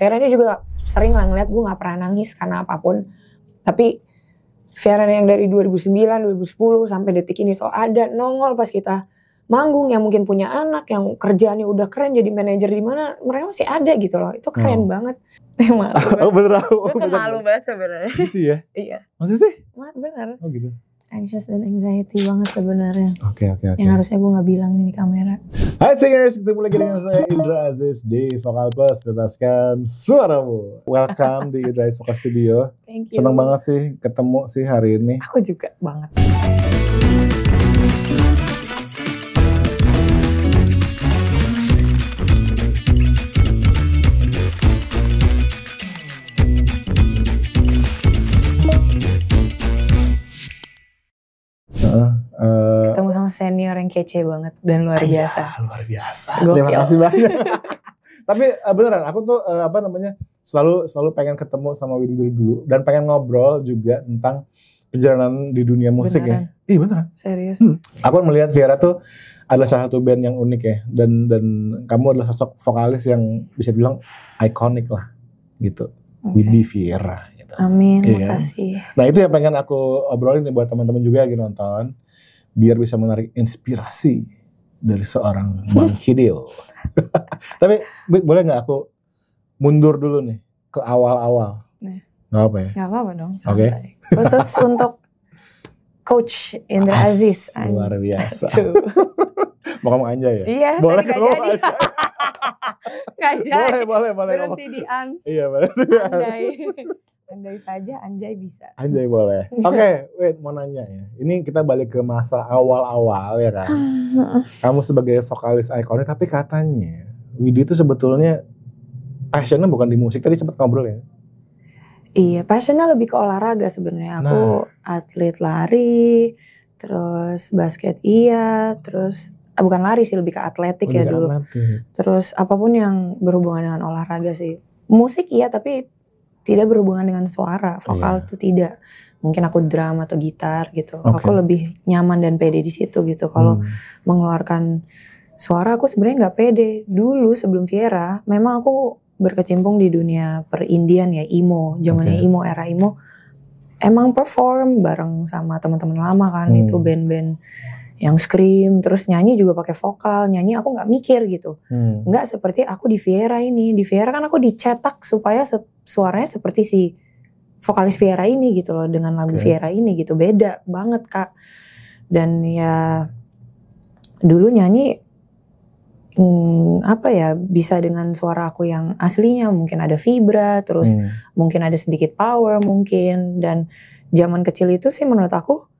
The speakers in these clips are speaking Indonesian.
Vera ini juga sering lah ngeliat gue gak pernah nangis karena apapun. Tapi Vera yang dari 2009, 2010 sampai detik ini ada nongol pas kita manggung, yang mungkin punya anak, yang kerjaannya udah keren jadi manajer di mana, mereka masih ada gitu loh. Itu keren banget. Malu banget. Bener. Gue tuh malu banget sebenarnya. Gitu ya? Iya. Maksudnya sih? Bener. Oh gitu. Anxious dan anxiety banget sebenarnya. Oke. Yang harusnya gue gak bilang ini di kamera. Hai singers, ketemu lagi dengan saya Indra Aziz di Vokal Plus, bebaskan suaramu. Welcome di Indra Aziz Vokal Studio. Thank you. Senang banget sih ketemu sih hari ini. Aku juga banget. Ketemu sama senior yang kece banget dan luar biasa. Luar biasa. Gokil. Terima kasih banyak. Tapi beneran aku tuh selalu pengen ketemu sama Widi dulu dan pengen ngobrol juga tentang perjalanan di dunia musik. Beneran. Ya. Iya beneran. Serius. Aku melihat Viera tuh adalah salah satu band yang unik ya, dan kamu adalah sosok vokalis yang bisa dibilang ikonik lah gitu. Okay. Widi Viera. Gitu. Amin, Iya. makasih. Nah itu yang pengen aku obrolin nih buat teman-teman juga yang lagi nonton, biar bisa menarik inspirasi dari seorang Bang Kidil. Tapi boleh nggak aku mundur dulu nih ke awal-awal? Nggak apa ya? Gak apa-apa dong, Oke. santai. Khusus untuk Coach Indra Aziz. Luar biasa. Aduh. Mau ngomong Anjay ya? Iya, boleh tadi ngomong gak jadi. Gak jadi. Boleh. Berhenti di an. Iya boleh. Andai. Andai saja Anjay bisa. Anjay boleh. Oke, wait mau nanya ya. Ini kita balik ke masa awal-awal ya kan. Kamu sebagai vokalis ikonik, tapi katanya Widi itu sebetulnya passionnya bukan di musik. Tadi sempat ngobrol ya. Iya, passionnya lebih ke olahraga sebenarnya. Aku atlet lari, terus basket terus bukan lari sih, lebih ke atletik ya dulu. Terus apapun yang berhubungan dengan olahraga sih. Musik iya, tapi tidak berhubungan dengan suara. Vokal tuh tidak. Mungkin aku drum atau gitar gitu. Okay. Aku lebih nyaman dan pede di situ gitu. Kalau mengeluarkan suara aku sebenarnya nggak pede. Dulu sebelum Viera, memang aku berkecimpung di dunia per-indian ya, emo. Zamannya emo, era emo. Emang perform bareng sama teman-teman lama kan. Itu band-band yang scream, terus nyanyi juga pakai vokal. Nyanyi aku nggak mikir gitu. Nggak seperti aku di Viera ini. Di Viera kan aku dicetak supaya suaranya seperti si vokalis Viera ini gitu loh. Dengan lagu Viera ini gitu. Beda banget Kak. Dan ya dulu nyanyi bisa dengan suara aku yang aslinya, mungkin ada vibra, terus mungkin ada sedikit power mungkin. Dan zaman kecil itu sih menurut aku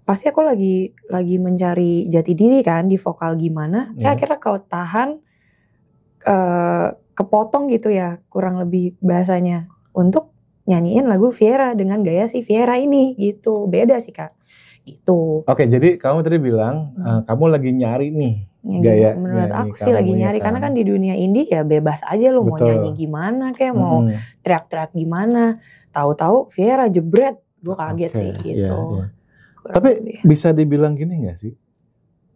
pasti aku lagi mencari jati diri kan di vokal gimana. Ya akhirnya kau tahan kepotong gitu ya, kurang lebih bahasanya, untuk nyanyiin lagu Viera dengan gaya si Viera ini gitu. Beda sih Kak gitu. Oke, jadi kamu tadi bilang kamu lagi nyari nih gaya. Menurut aku sih lagi nyari karena kan di dunia indie ya bebas aja lo. Mau nyanyi gimana kayak mau teriak-teriak gimana. Tahu-tahu Viera jebret, gue kaget sih gitu. Iya. Tapi bisa dibilang gini gak sih,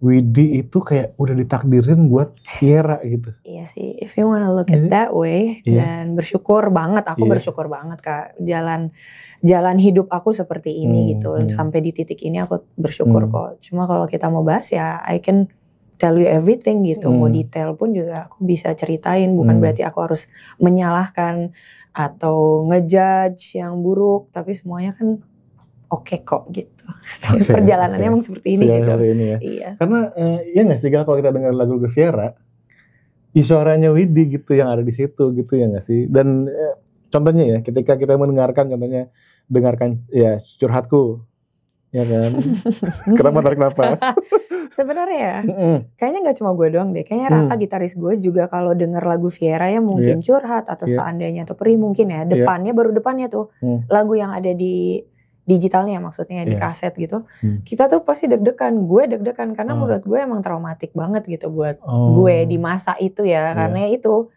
Widi itu kayak udah ditakdirin buat Viera gitu. Iya sih, if you wanna look at that way. Dan bersyukur banget, aku bersyukur banget Kak. Jalan hidup aku seperti ini gitu. Sampai di titik ini aku bersyukur kok. Cuma kalau kita mau bahas ya I can tell you everything gitu. Mau detail pun juga aku bisa ceritain. Bukan berarti aku harus menyalahkan atau ngejudge yang buruk. Tapi semuanya kan oke kok gitu. Perjalanannya emang seperti ini gitu. Seperti ini ya. Iya. Karena ya nggak sih kalau kita dengar lagu Viera, suaranya Widi gitu yang ada di situ gitu ya nggak sih. Dan contohnya ya, ketika kita mendengarkan, dengarkan ya Curhatku, ya kan. Kenapa tarik nafas? Sebenarnya kayaknya nggak cuma gue doang deh. Kayaknya Raka gitaris gue juga kalau denger lagu Viera ya mungkin curhat atau seandainya atau perih mungkin ya. Baru depannya tuh lagu yang ada di digitalnya maksudnya di kaset gitu. Kita tuh pasti deg-degan. Gue deg-degan karena menurut gue emang traumatik banget gitu buat gue di masa itu ya. Karena itu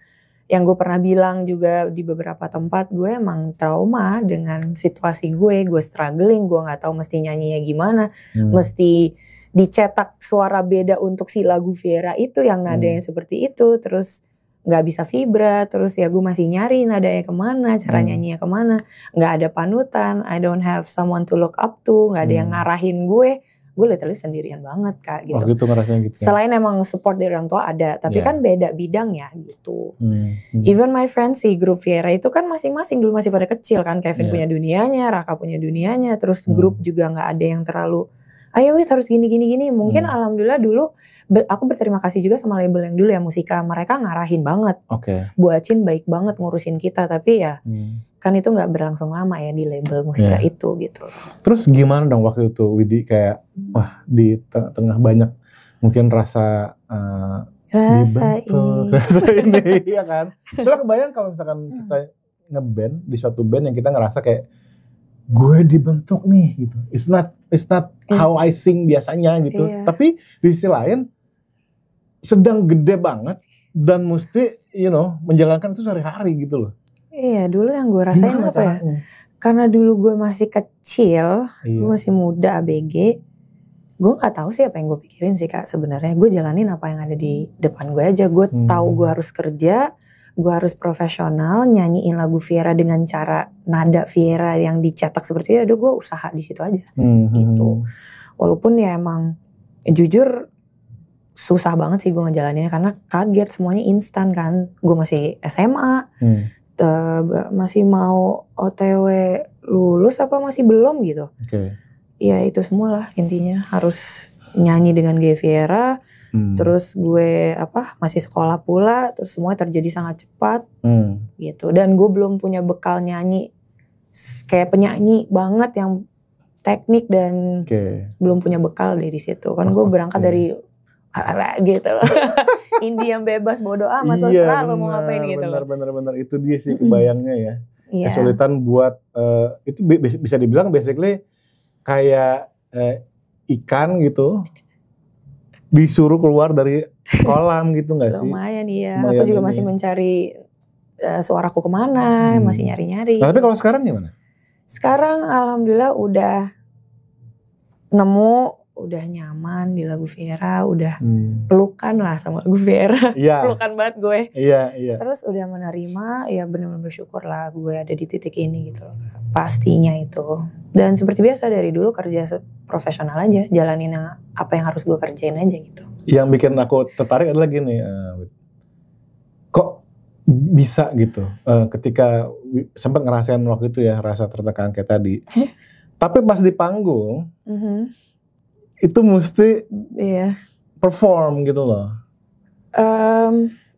yang gue pernah bilang juga di beberapa tempat, gue emang trauma dengan situasi gue struggling, gue nggak tahu mesti nyanyinya gimana, mesti dicetak suara beda untuk si lagu Viera itu yang nadanya seperti itu, terus nggak bisa vibra, terus ya gue masih nyari nadanya kemana, cara nyanyinya kemana, nggak ada panutan, I don't have someone to look up to, nggak ada yang ngarahin gue literally sendirian banget Kak gitu. Oh gitu ngerasain gitu. Selain emang support dari orang tua ada, tapi kan beda bidang ya gitu. Even my friends si grup Viera itu kan masing-masing dulu masih pada kecil kan, Kevin punya dunianya, Raka punya dunianya, terus grup juga nggak ada yang terlalu ayo Wit harus gini. Mungkin alhamdulillah dulu aku berterima kasih juga sama label yang dulu ya Musika. Mereka ngarahin banget. Bu Acin baik banget ngurusin kita. Tapi ya kan itu gak berlangsung lama ya di label Musika itu gitu. Terus gimana dong waktu itu Widi kayak wah di tengah banyak mungkin rasa ini ya kan. Soalnya kebayang kalau misalkan kita ngeband di suatu band yang kita ngerasa kayak gue dibentuk nih gitu. It's not how I sing biasanya gitu. Tapi di sisi lain sedang gede banget dan mesti menjalankan itu sehari-hari gitu loh. Iya, dulu yang gue rasain apa ya? Karena dulu gue masih kecil, gue masih muda ABG. Gue nggak tahu sih apa yang gue pikirin sih Kak sebenarnya. Gue jalanin apa yang ada di depan gue aja. Gue tahu gue harus kerja. Gue harus profesional nyanyiin lagu Viera dengan cara nada Viera yang dicetak seperti itu. Aduh gue usaha di situ aja gitu. Walaupun ya emang jujur susah banget sih gue ngejalaninnya karena kaget semuanya instan kan. Gue masih SMA, masih mau OTW lulus apa masih belum gitu. Ya itu semua lah intinya harus nyanyi dengan gaya Viera. Terus gue masih sekolah pula, terus semua terjadi sangat cepat gitu. Dan gue belum punya bekal nyanyi kayak penyanyi banget yang teknik dan belum punya bekal dari situ. Kan gue berangkat dari gitu. Indie yang bebas bodo amat terserah lo mau ngapain gitu. Bener itu dia sih kebayangnya ya. Kesulitan buat itu bisa dibilang basically kayak ikan gitu. Disuruh keluar dari kolam gitu gak sih? Lumayan iya. Aku juga masih mencari suaraku kemana, masih nyari-nyari. Nah, tapi kalau sekarang gimana? Sekarang alhamdulillah udah nemu, udah nyaman di lagu Viera, udah pelukan lah sama lagu Viera. Pelukan banget gue. Terus udah menerima, ya benar-benar bersyukur lah gue ada di titik ini gitu loh. Pastinya itu. Dan seperti biasa dari dulu kerja profesional aja, jalanin apa yang harus gue kerjain aja gitu. Yang bikin aku tertarik adalah gini, kok bisa gitu ketika sempat ngerasain waktu itu ya rasa tertekan kayak tadi. Tapi pas di panggung, itu mesti perform gitu loh.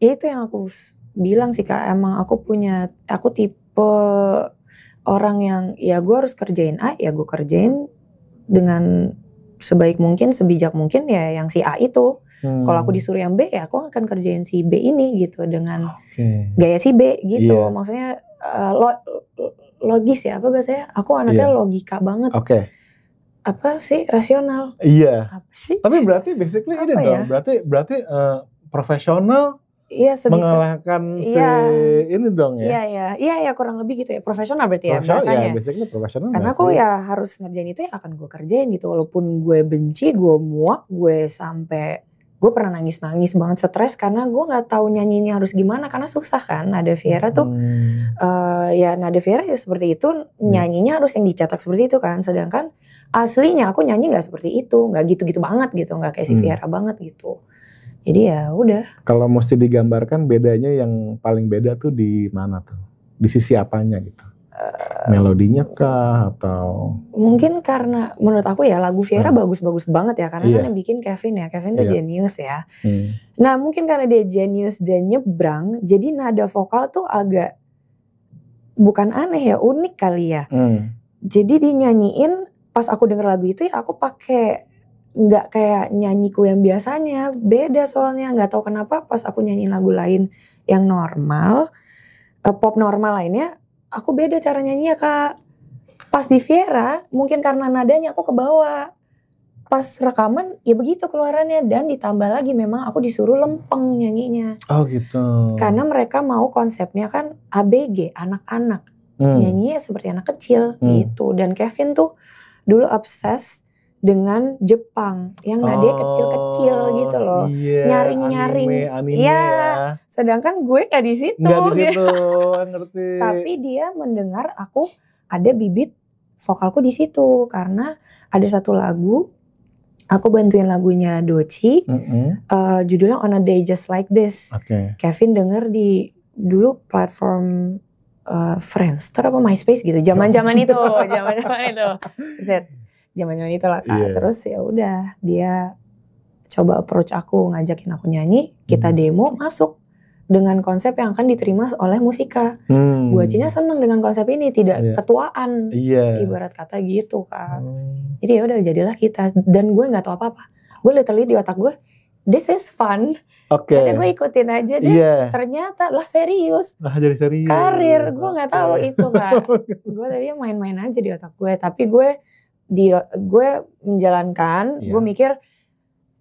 Ya itu yang aku bilang sih Kak, emang aku tipe orang yang ya gue harus kerjain A, ya gue kerjain dengan sebaik mungkin, sebijak mungkin ya yang si A itu. Kalau aku disuruh yang B ya aku akan kerjain si B ini gitu dengan gaya si B gitu. Maksudnya logis ya, apa bahasanya? Aku anaknya logika banget. Apa sih rasional? Apa sih? Tapi berarti basically apa ini ya? Dong. Berarti profesional. Mengalahkan ini dong ya. Iya kurang lebih gitu ya. Profesional berarti ya bahasanya. Basically profesional. Karena aku ya harus ngerjain itu ya akan gue kerjain gitu. Walaupun gue benci, gue muak, gue pernah nangis banget stres karena gue nggak tahu nyanyinya harus gimana karena susah kan. Nada Viera tuh nada Viera ya seperti itu, nyanyinya harus yang dicetak seperti itu kan. Sedangkan aslinya aku nyanyi nggak seperti itu, nggak gitu-gitu banget gitu, nggak kayak si Viera banget gitu. Jadi ya udah. Kalau mesti digambarkan bedanya yang paling beda tuh di mana tuh? Di sisi apanya gitu? Melodinya kah atau? Mungkin karena menurut aku ya lagu Viera bagus-bagus banget ya. Karena kan yang bikin Kevin ya. Kevin tuh jenius ya. Nah mungkin karena dia jenius dan nyebrang. Jadi nada vokal tuh agak bukan aneh ya, unik kali ya. Jadi dinyanyiin pas aku denger lagu itu ya aku pakai nggak kayak nyanyiku yang biasanya, beda soalnya. Nggak tahu kenapa pas aku nyanyiin lagu lain yang normal, pop normal lainnya, aku beda cara nyanyinya Kak. Pas di Viera mungkin karena nadanya aku kebawa, pas rekaman ya begitu keluarannya. Dan ditambah lagi memang aku disuruh lempeng nyanyinya. Oh gitu. Karena mereka mau konsepnya kan ABG, anak-anak, nyanyinya seperti anak kecil gitu. Dan Kevin tuh dulu obses dengan Jepang yang nadanya kecil-kecil gitu loh. Iya, Nyaring-nyaring. anime Iya. ya. Sedangkan gue gak di situ. Nggak di situ, gitu. ngerti. Tapi dia mendengar aku ada bibit vokalku di situ karena ada satu lagu aku bantuin lagunya Doechii, judulnya On a Day Just Like This. Kevin denger di dulu platform Friendster apa MySpace gitu, zaman-zaman itu. Zaman-zaman itu lah Kak. Terus ya udah dia coba approach aku, ngajakin aku nyanyi, kita demo, masuk dengan konsep yang akan diterima oleh Musika. Guacinya seneng dengan konsep ini, tidak ketuaan, ibarat kata gitu Kak. Jadi ya udah jadilah kita, dan gue nggak tahu apa-apa. Gue literally di otak gue, this is fun. Karena gue ikutin aja deh. Ternyata lah serius. Jadi serius. Karir, gue nggak tahu itu Kak. Gue tadinya main-main aja di otak gue, tapi gue menjalankan. Gue mikir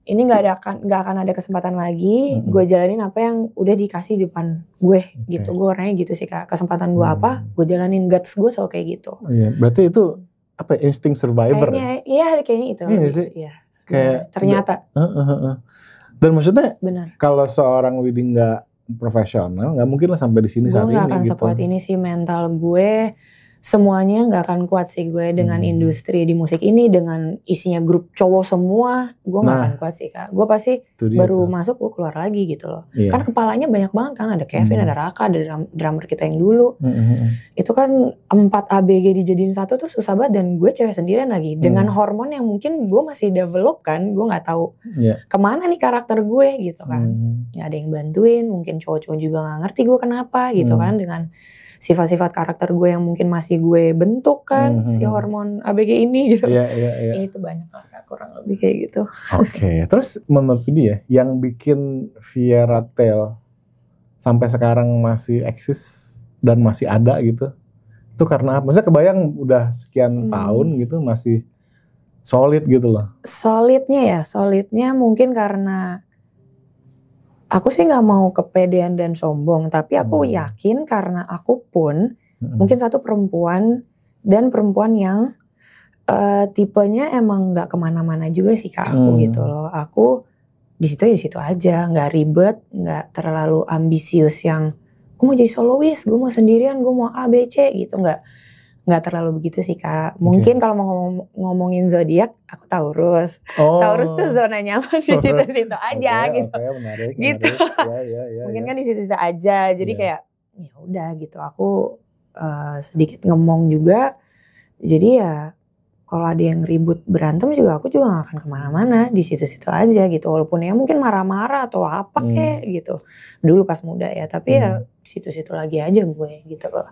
ini nggak akan ada kesempatan lagi. Gue jalanin apa yang udah dikasih di depan gue gitu. Gue orangnya gitu sih Kak. Kesempatan gue apa, gue jalanin. Guts gue selalu kayak gitu. Berarti itu apa? Insting survivor. Kayaknya itu. Iya sih. Kayak ternyata. Dan maksudnya, benar. Kalau seorang Widi nggak profesional, nggak mungkin lah sampai di sini saat ini. Gue nggak akan sekuat ini sih, mental gue. Semuanya gak akan kuat sih gue dengan industri di musik ini, dengan isinya grup cowok semua, gue gak akan kuat sih Kak. Gue pasti baru masuk gue keluar lagi gitu loh. Kan kepalanya banyak banget kan, ada Kevin, ada Raka, ada drummer kita yang dulu. Itu kan 4 ABG dijadiin satu tuh susah banget, dan gue cewek sendirian lagi. Dengan hormon yang mungkin gue masih develop kan, gue gak tahu kemana nih karakter gue gitu kan. Gak ada yang bantuin, mungkin cowok-cowok juga gak ngerti gue kenapa gitu kan, dengan sifat-sifat karakter gue yang mungkin masih gue bentuk kan, si hormon ABG ini gitu. Itu banyak lah kurang lebih kayak gitu. Terus menurut dia yang bikin Fairytale sampai sekarang masih eksis dan masih ada gitu, itu karena apa? Maksudnya kebayang udah sekian tahun gitu masih solid gitu loh. Solidnya mungkin karena aku sih gak mau kepedean dan sombong, tapi aku yakin karena aku pun mungkin satu perempuan, dan perempuan yang tipenya emang gak kemana-mana juga sih Kak aku gitu loh. Aku di situ aja, gak ribet, gak terlalu ambisius yang gue mau jadi soloist, gue mau sendirian, gue mau A, B, C gitu, gak terlalu begitu sih Kak. Mungkin kalau mau ngomongin zodiak, aku Taurus. Taurus tuh zona nyaman di situ-situ aja gitu. Menarik. Mungkin kan di situ-situ aja. Jadi kayak ya udah gitu. Aku sedikit ngomong juga. Jadi ya kalau ada yang ribut berantem juga, aku juga gak akan kemana-mana. Di situ-situ aja gitu. Walaupun ya mungkin marah-marah atau apa kayak gitu. Dulu pas muda ya. Tapi ya situ-situ lagi aja gue gitu loh.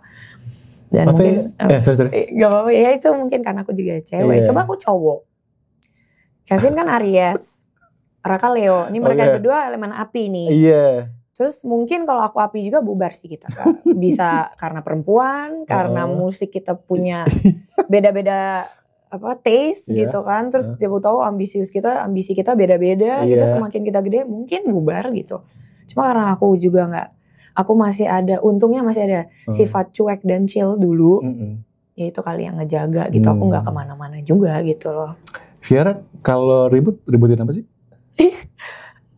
Dan mungkin gak apa-apa ya, itu mungkin karena aku juga cewek. Coba aku cowok, Kevin kan Aries, Raka Leo, ini mereka berdua elemen api nih. Terus mungkin kalau aku api juga bubar sih kita Kak. Bisa karena perempuan, karena musik kita punya beda-beda taste gitu kan. Terus tahu ambisi kita beda-beda gitu. Semakin kita gede mungkin bubar gitu. Cuma karena aku juga aku masih ada, untungnya masih ada sifat cuek dan chill dulu. Ya itu kali yang ngejaga gitu. Aku gak kemana-mana juga gitu loh. Fiera kalau ributin apa sih?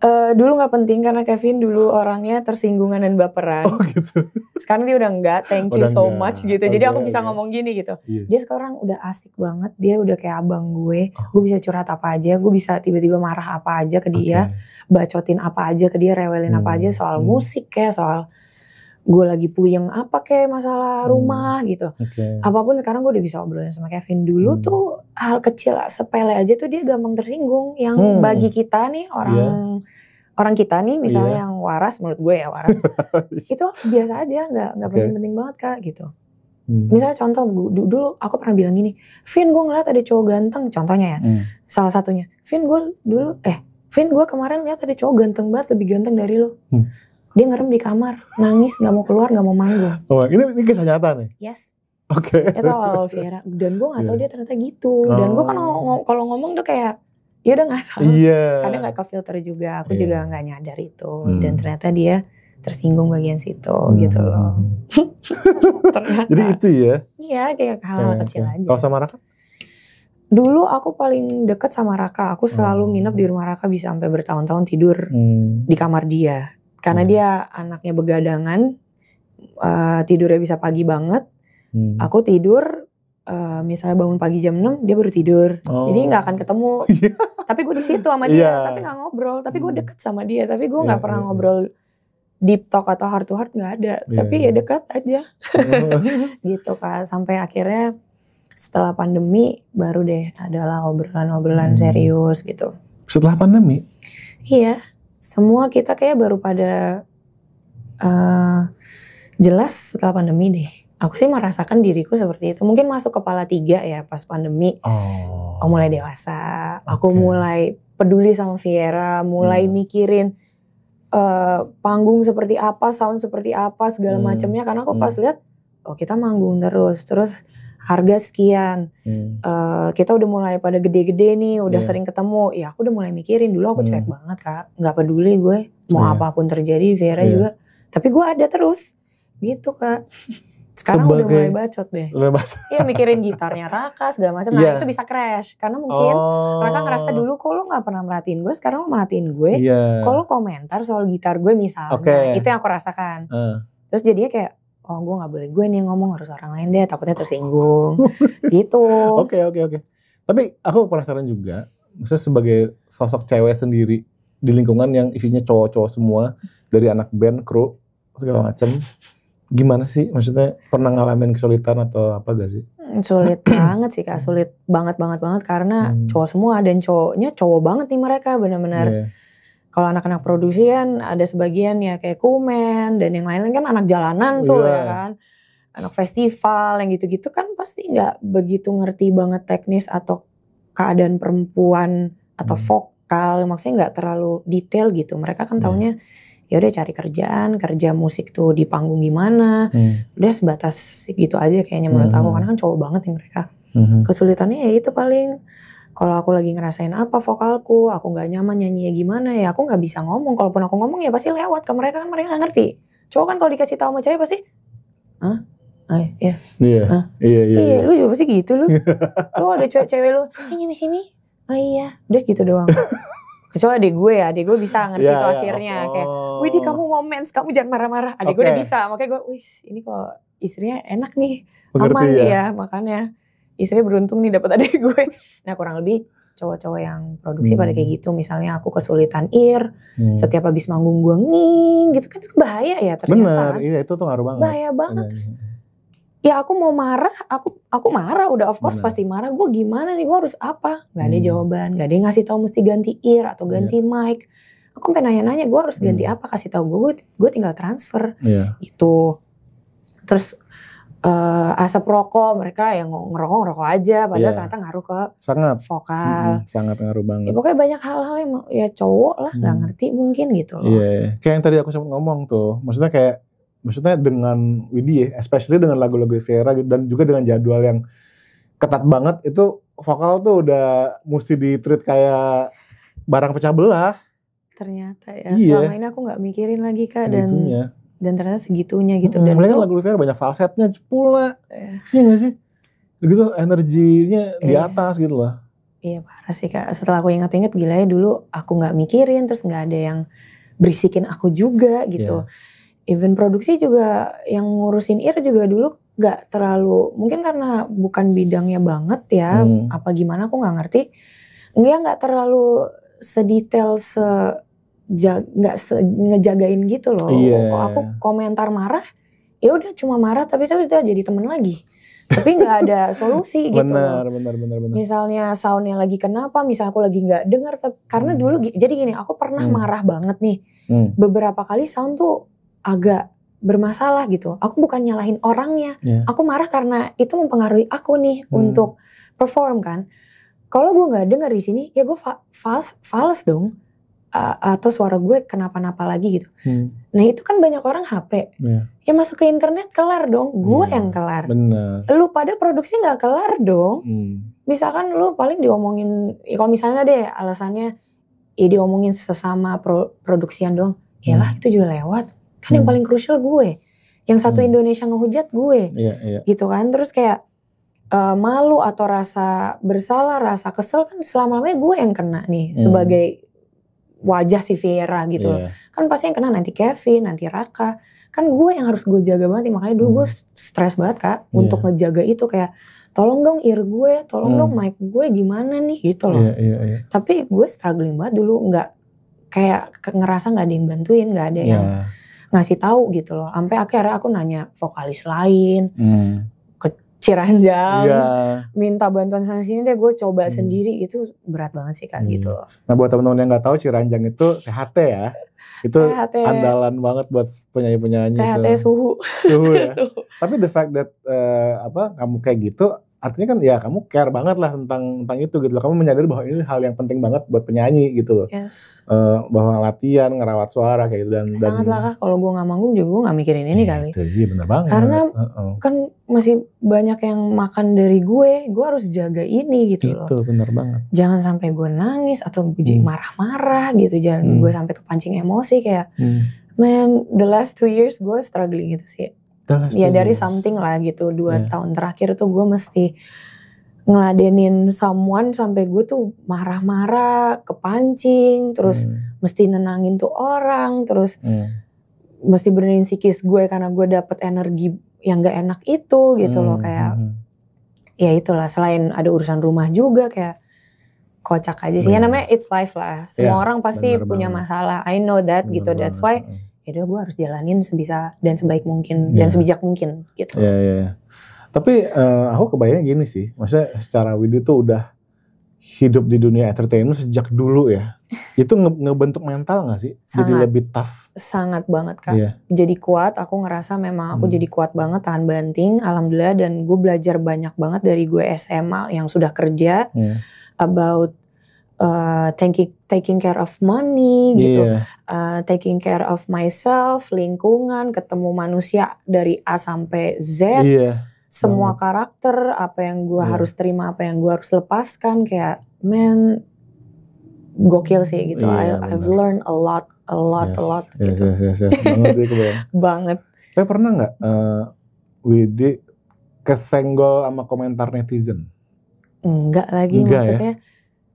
Dulu gak penting karena Kevin dulu orangnya tersinggungan dan baperan. Gitu. Sekarang dia udah enggak, thank you so much gitu. Jadi aku bisa ngomong gini gitu. Dia sekarang udah asik banget, dia udah kayak abang gue. Gue bisa curhat apa aja, gue bisa tiba-tiba marah apa aja ke dia. Bacotin apa aja ke dia, rewelin apa aja soal musik kayak soal gue lagi puyeng apa kayak masalah rumah gitu. Apapun sekarang gue udah bisa obrolin sama Kevin. Dulu tuh hal kecil sepele aja tuh dia gampang tersinggung. Yang bagi kita nih orang kita nih misalnya yang waras, menurut gue ya waras. Itu biasa aja, gak penting-penting banget Kak gitu. Misalnya contoh dulu aku pernah bilang gini, Vin gue ngeliat ada cowok ganteng, contohnya ya. Salah satunya, Vin gue kemarin lihat ada cowok ganteng banget, lebih ganteng dari lo. Dia ngerem di kamar, nangis, gak mau keluar, gak mau manggung. Ini kisah nyata nih? Yes. Itu awal Fiera. Dan gue gak tahu dia ternyata gitu. Dan gue kan kalau ngomong tuh kayak, ya udah gak salah. Kadang gak ke-filter juga, aku juga gak nyadar itu. Dan ternyata dia tersinggung bagian situ gitu loh. Ternyata. Jadi itu ya? Iya, kayak hal-hal kecil aja. Kalau sama Raka? Dulu aku paling deket sama Raka. Aku selalu nginep di rumah Raka, bisa sampai bertahun-tahun tidur di kamar dia. Karena dia anaknya begadangan, tidurnya bisa pagi banget. Aku tidur, misalnya bangun pagi jam 6, dia baru tidur. Jadi gak akan ketemu. Tapi gue di situ sama dia, tapi gak ngobrol. Tapi gue deket sama dia, tapi gue gak pernah ngobrol deep talk atau heart to heart, gak ada. Tapi ya dekat aja. Gitu kan, sampai akhirnya setelah pandemi baru deh adalah obrolan-obrolan serius gitu. Setelah pandemi? Iya, semua kita kayak baru pada jelas setelah pandemi deh. Aku sih merasakan diriku seperti itu. Mungkin masuk kepala 3 ya pas pandemi. Aku mulai dewasa. Aku mulai peduli sama Viera, mulai mikirin panggung seperti apa, sound seperti apa, segala macamnya. Karena aku pas lihat, oh kita manggung terus harga sekian, kita udah mulai pada gede-gede nih, udah sering ketemu, ya aku udah mulai mikirin. Dulu aku cuek banget Kak, nggak peduli gue mau apapun terjadi, Viera juga, tapi gue ada terus, gitu Kak. Sekarang udah mulai bacot deh, iya mikirin gitarnya Raka segala macam, nah itu bisa crash, karena mungkin Raka ngerasa dulu kok lo nggak pernah merhatiin gue, sekarang lo merhatiin gue, kok lo komentar soal gitar gue misalnya, itu yang aku rasakan, terus jadinya kayak, oh gue gak boleh gue nih ngomong, harus orang lain deh, takutnya tersinggung. Gitu. Oke. Tapi aku penasaran juga, maksudnya sebagai sosok cewek sendiri di lingkungan yang isinya cowok-cowok semua, dari anak band, kru, segala macam, gimana sih? Maksudnya pernah ngalamin kesulitan atau apa gak sih? Sulit banget sih Kak, sulit banget karena cowok semua, dan cowoknya cowok banget nih mereka, benar-benar. Kalau anak-anak produksi kan ada sebagian ya kayak Kumen dan yang lain-lain kan anak jalanan tuh ya kan. Anak festival yang gitu-gitu kan pasti gak begitu ngerti banget teknis atau keadaan perempuan atau vokal. Maksudnya gak terlalu detail gitu. Mereka kan taunya ya udah cari kerjaan, kerja musik tuh di panggung gimana. Udah sebatas gitu aja kayaknya menurut aku. Karena kan cowok banget nih mereka. Kesulitannya ya itu paling. Kalau aku lagi ngerasain apa vokalku, aku gak nyaman nyanyinya gimana ya aku gak bisa ngomong. Kalaupun aku ngomong ya pasti lewat ke mereka, kan mereka gak ngerti. Cowok kan kalau dikasih tahu sama cewek pasti, iya, lu juga pasti gitu lu. Lu ada cewek lu, ini sini, oh iya, udah gitu doang. Kecuali adik gue bisa ngerti tuh akhirnya. Kayak, Widih kamu mau mens, kamu jangan marah-marah. Adik gue udah bisa, makanya gue, ini kok istrinya enak nih, aman ya makanya. Istrinya beruntung nih dapat adik gue. Nah kurang lebih cowok-cowok yang produksi pada kayak gitu. Misalnya aku kesulitan ear, setiap habis manggung gue nging gitu kan, itu bahaya ya ternyata. Bener, iya itu tuh ngaruh banget. Bahaya banget. Ya aku mau marah, aku marah udah of course pasti marah. Gue gimana nih, gue harus apa? Gak ada jawaban, gak ada yang ngasih tahu mesti ganti ear atau ganti mic. Aku sampai nanya-nanya gue harus ganti apa, kasih tahu gue tinggal transfer gitu. Terus asap rokok, mereka yang ngerokok aja, padahal ternyata ngaruh ke vokal. Sangat ngaruh banget. Ya pokoknya banyak hal-hal yang ya cowok lah gak ngerti mungkin gitu loh. Iya, kayak yang tadi aku sempat ngomong tuh, maksudnya dengan Widih, especially dengan lagu-lagu Viera dan juga dengan jadwal yang ketat banget, itu vokal tuh udah mesti di-treat kayak barang pecah belah. Ternyata ya, selama ini aku gak mikirin lagi Kak, dan ternyata segitunya gitu. Dan mereka lagu Viera banyak falsetnya pula. Iya gak sih? Begitu energinya di atas gitu loh. Iya parah sih Kak. Setelah aku ingat-ingat, gila ya dulu aku gak mikirin, terus gak ada yang berisikin aku juga gitu. Even produksi juga yang ngurusin ear juga dulu gak terlalu, mungkin karena bukan bidangnya banget ya, apa gimana aku gak ngerti. Gak terlalu sedetail nggak ngejagain gitu loh. Kok aku komentar marah, ya udah cuma marah, tapi udah jadi temen lagi. Tapi nggak ada solusi gitu. Benar. Misalnya soundnya lagi kenapa, misalnya aku lagi nggak dengar, karena dulu jadi gini, aku pernah marah banget nih. Beberapa kali sound tuh agak bermasalah gitu. Aku bukan nyalahin orangnya, aku marah karena itu mempengaruhi aku nih untuk perform kan. Kalau gue nggak dengar di sini, ya gue fals dong. Atau suara gue kenapa-napa lagi gitu. Nah itu kan banyak orang HP. Ya masuk ke internet kelar dong. Gue yang kelar. Bener. Lu pada produksi gak kelar dong. Misalkan lu paling diomongin, ya kalau misalnya deh alasannya ya diomongin sesama produksian dong. Yalah itu juga lewat. Kan yang paling krusial gue. Yang satu Indonesia ngehujat gue. Iya. Gitu kan. Terus kayak malu atau rasa bersalah, rasa kesel kan selama-lamanya gue yang kena nih sebagai wajah si Viera gitu. Kan pasti yang kena nanti Kevin, nanti Raka. Kan gue yang harus gue jaga banget, makanya dulu gue stres banget Kak untuk ngejaga itu, kayak tolong dong ear gue, tolong dong mic gue gimana nih gitu loh. Tapi gue struggling banget dulu, nggak kayak ngerasa nggak ada yang bantuin, nggak ada yang ngasih tahu gitu loh. Sampai akhirnya aku nanya vokalis lain, ke Ciranjang, minta bantuan sana sini deh, gue coba sendiri. Itu berat banget sih Kak gitu loh. Nah buat teman-teman yang nggak tahu, Ciranjang itu THT ya. Itu THT. andalan banget buat penyanyi-penyanyi THT itu. suhu Ya. Tapi the fact that kamu kayak gitu, artinya kan ya kamu care banget lah tentang itu gitu loh. Kamu menyadari bahwa ini hal yang penting banget buat penyanyi gitu loh. Bahwa latihan, ngerawat suara kayak gitu. Sangat lah Kak, kalau gue gak manggung juga gue gak mikirin ini kali. Iya bener banget. Karena kan masih banyak yang makan dari gue harus jaga ini gitu loh. Itu bener banget. Jangan sampai gue nangis atau marah-marah gitu. Jangan gue sampai kepancing emosi kayak man, the last 2 years gue struggling gitu sih. Ya dari something lah gitu. 2 tahun terakhir tuh gue mesti ngeladenin someone sampai gue tuh marah-marah, kepancing, terus mesti nenangin tuh orang, terus mesti benerin psikis gue karena gue dapet energi yang gak enak itu gitu loh, kayak ya itulah, selain ada urusan rumah juga kayak kocak aja sih. Ya namanya it's life lah, semua orang pasti punya masalah, I know that gitu, that's why ya gue harus jalanin sebisa dan sebaik mungkin dan sebijak mungkin gitu. Tapi aku kebayang gini sih, maksudnya secara Widi tuh udah hidup di dunia entertainment sejak dulu ya. Itu ngebentuk mental gak sih? Sangat, jadi lebih tough? Sangat banget Kak. Jadi kuat, aku ngerasa memang aku jadi kuat banget, tahan banting, alhamdulillah. Dan gue belajar banyak banget dari gue SMA yang sudah kerja, about taking care of money gitu, taking care of myself, lingkungan, ketemu manusia dari A sampai Z, semua karakter, apa yang gue harus terima, apa yang gue harus lepaskan, kayak man, gokil sih gitu. I've learned a lot gitu. Banget sih kebayang. Banget. Tapi pernah nggak Widi kesenggol sama komentar netizen? Enggak lagi, maksudnya.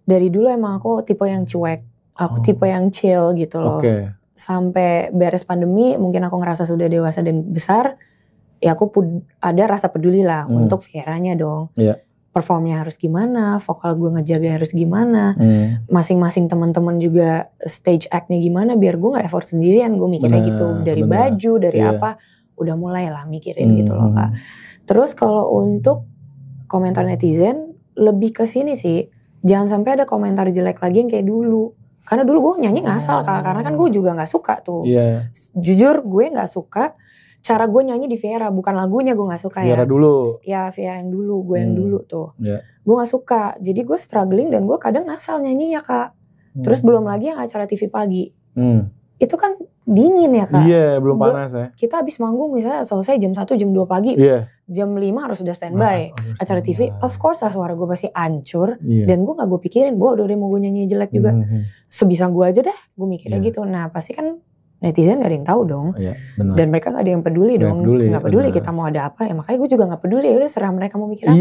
Dari dulu emang aku tipe yang cuek, aku tipe yang chill gitu loh. Sampai beres pandemi, mungkin aku ngerasa sudah dewasa dan besar, ya aku ada rasa peduli lah untuk Vieranya dong. Performnya harus gimana, vokal gue ngejaga harus gimana, masing-masing teman-teman juga stage act-nya gimana, biar gue gak effort sendirian, gue mikirnya gitu. Dari baju, dari apa, udah mulai lah mikirin gitu loh Kak. Terus kalau untuk komentar netizen, lebih ke sini sih. Jangan sampai ada komentar jelek lagi yang kayak dulu. Karena dulu gue nyanyi ngasal Kak, karena kan gue juga gak suka tuh. Jujur gue gak suka cara gue nyanyi di Viera, bukan lagunya gue gak suka Viera dulu. Ya Viera yang dulu, gue yang dulu tuh. Gue gak suka, jadi gue struggling dan gue kadang ngasal nyanyinya Kak. Terus belum lagi yang acara TV pagi. Itu kan dingin ya Kak. Belum panas ya. Kita habis manggung misalnya selesai jam 1, jam 2 pagi. Jam 5 harus udah standby. Acara TV, of course lah suara gue pasti hancur. Dan gue gak gue pikirin, udah mau gue nyanyi jelek juga. Sebisa gue aja dah, gue mikirnya gitu. Nah pasti kan netizen gak ada yang tahu dong. Dan mereka gak ada yang peduli dong. Gak peduli kita mau ada apa. Ya makanya gue juga gak peduli, ya udah serah mereka mau mikir apa.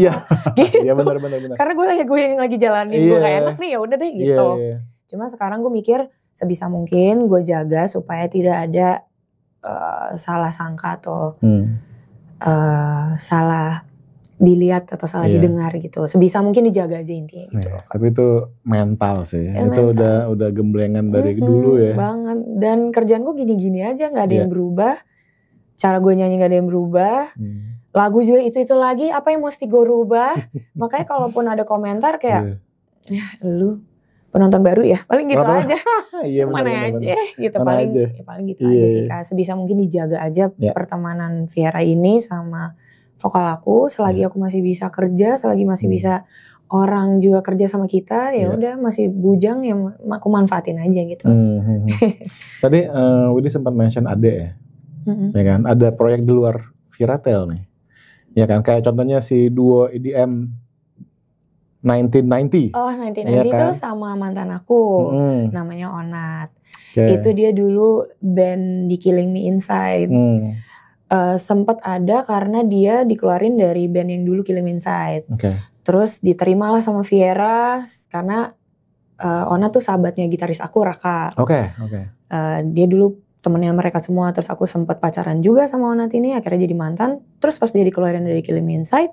Gitu. Iya benar. Karena gue yang lagi jalanin, gue gak enak nih, ya udah deh gitu. Cuma sekarang gue mikir sebisa mungkin gue jaga supaya tidak ada salah sangka atau salah dilihat atau salah didengar gitu. Sebisa mungkin dijaga aja intinya gitu. Tapi itu mental sih. Itu mental. udah gemblengan dari dulu ya. Banget. Dan kerjaan gue gini-gini aja, gak ada yang berubah. Cara gue nyanyi gak ada yang berubah. Lagu juga itu lagi, apa yang mesti gue rubah. Makanya kalaupun ada komentar kayak ya lu penonton baru ya, paling gitu aja. Mana aja gitu, paling gitu aja sih Kak. Sebisa mungkin dijaga aja pertemanan Viera ini sama vokal aku, selagi aku masih bisa kerja, selagi masih bisa orang juga kerja sama kita, ya udah masih bujang ya aku manfaatin aja gitu. Tadi Widi sempat mention Ade ya, ya kan? Ada proyek di luar Vieratel nih, ya kan? Kayak contohnya si duo EDM 1990. Oh 1990 ya kan? Itu sama mantan aku, namanya Onat. Itu dia dulu band di Killing Me Inside. Sempat ada karena dia dikeluarin dari band yang dulu Kill 'Em Inside. Oke. Terus diterimalah sama Viera karena Ona tuh sahabatnya gitaris aku, Raka. Oke. Dia dulu temennya mereka semua. Terus aku sempat pacaran juga sama Onat ini, akhirnya jadi mantan. Terus pas dia dikeluarin dari Kill 'Em Inside,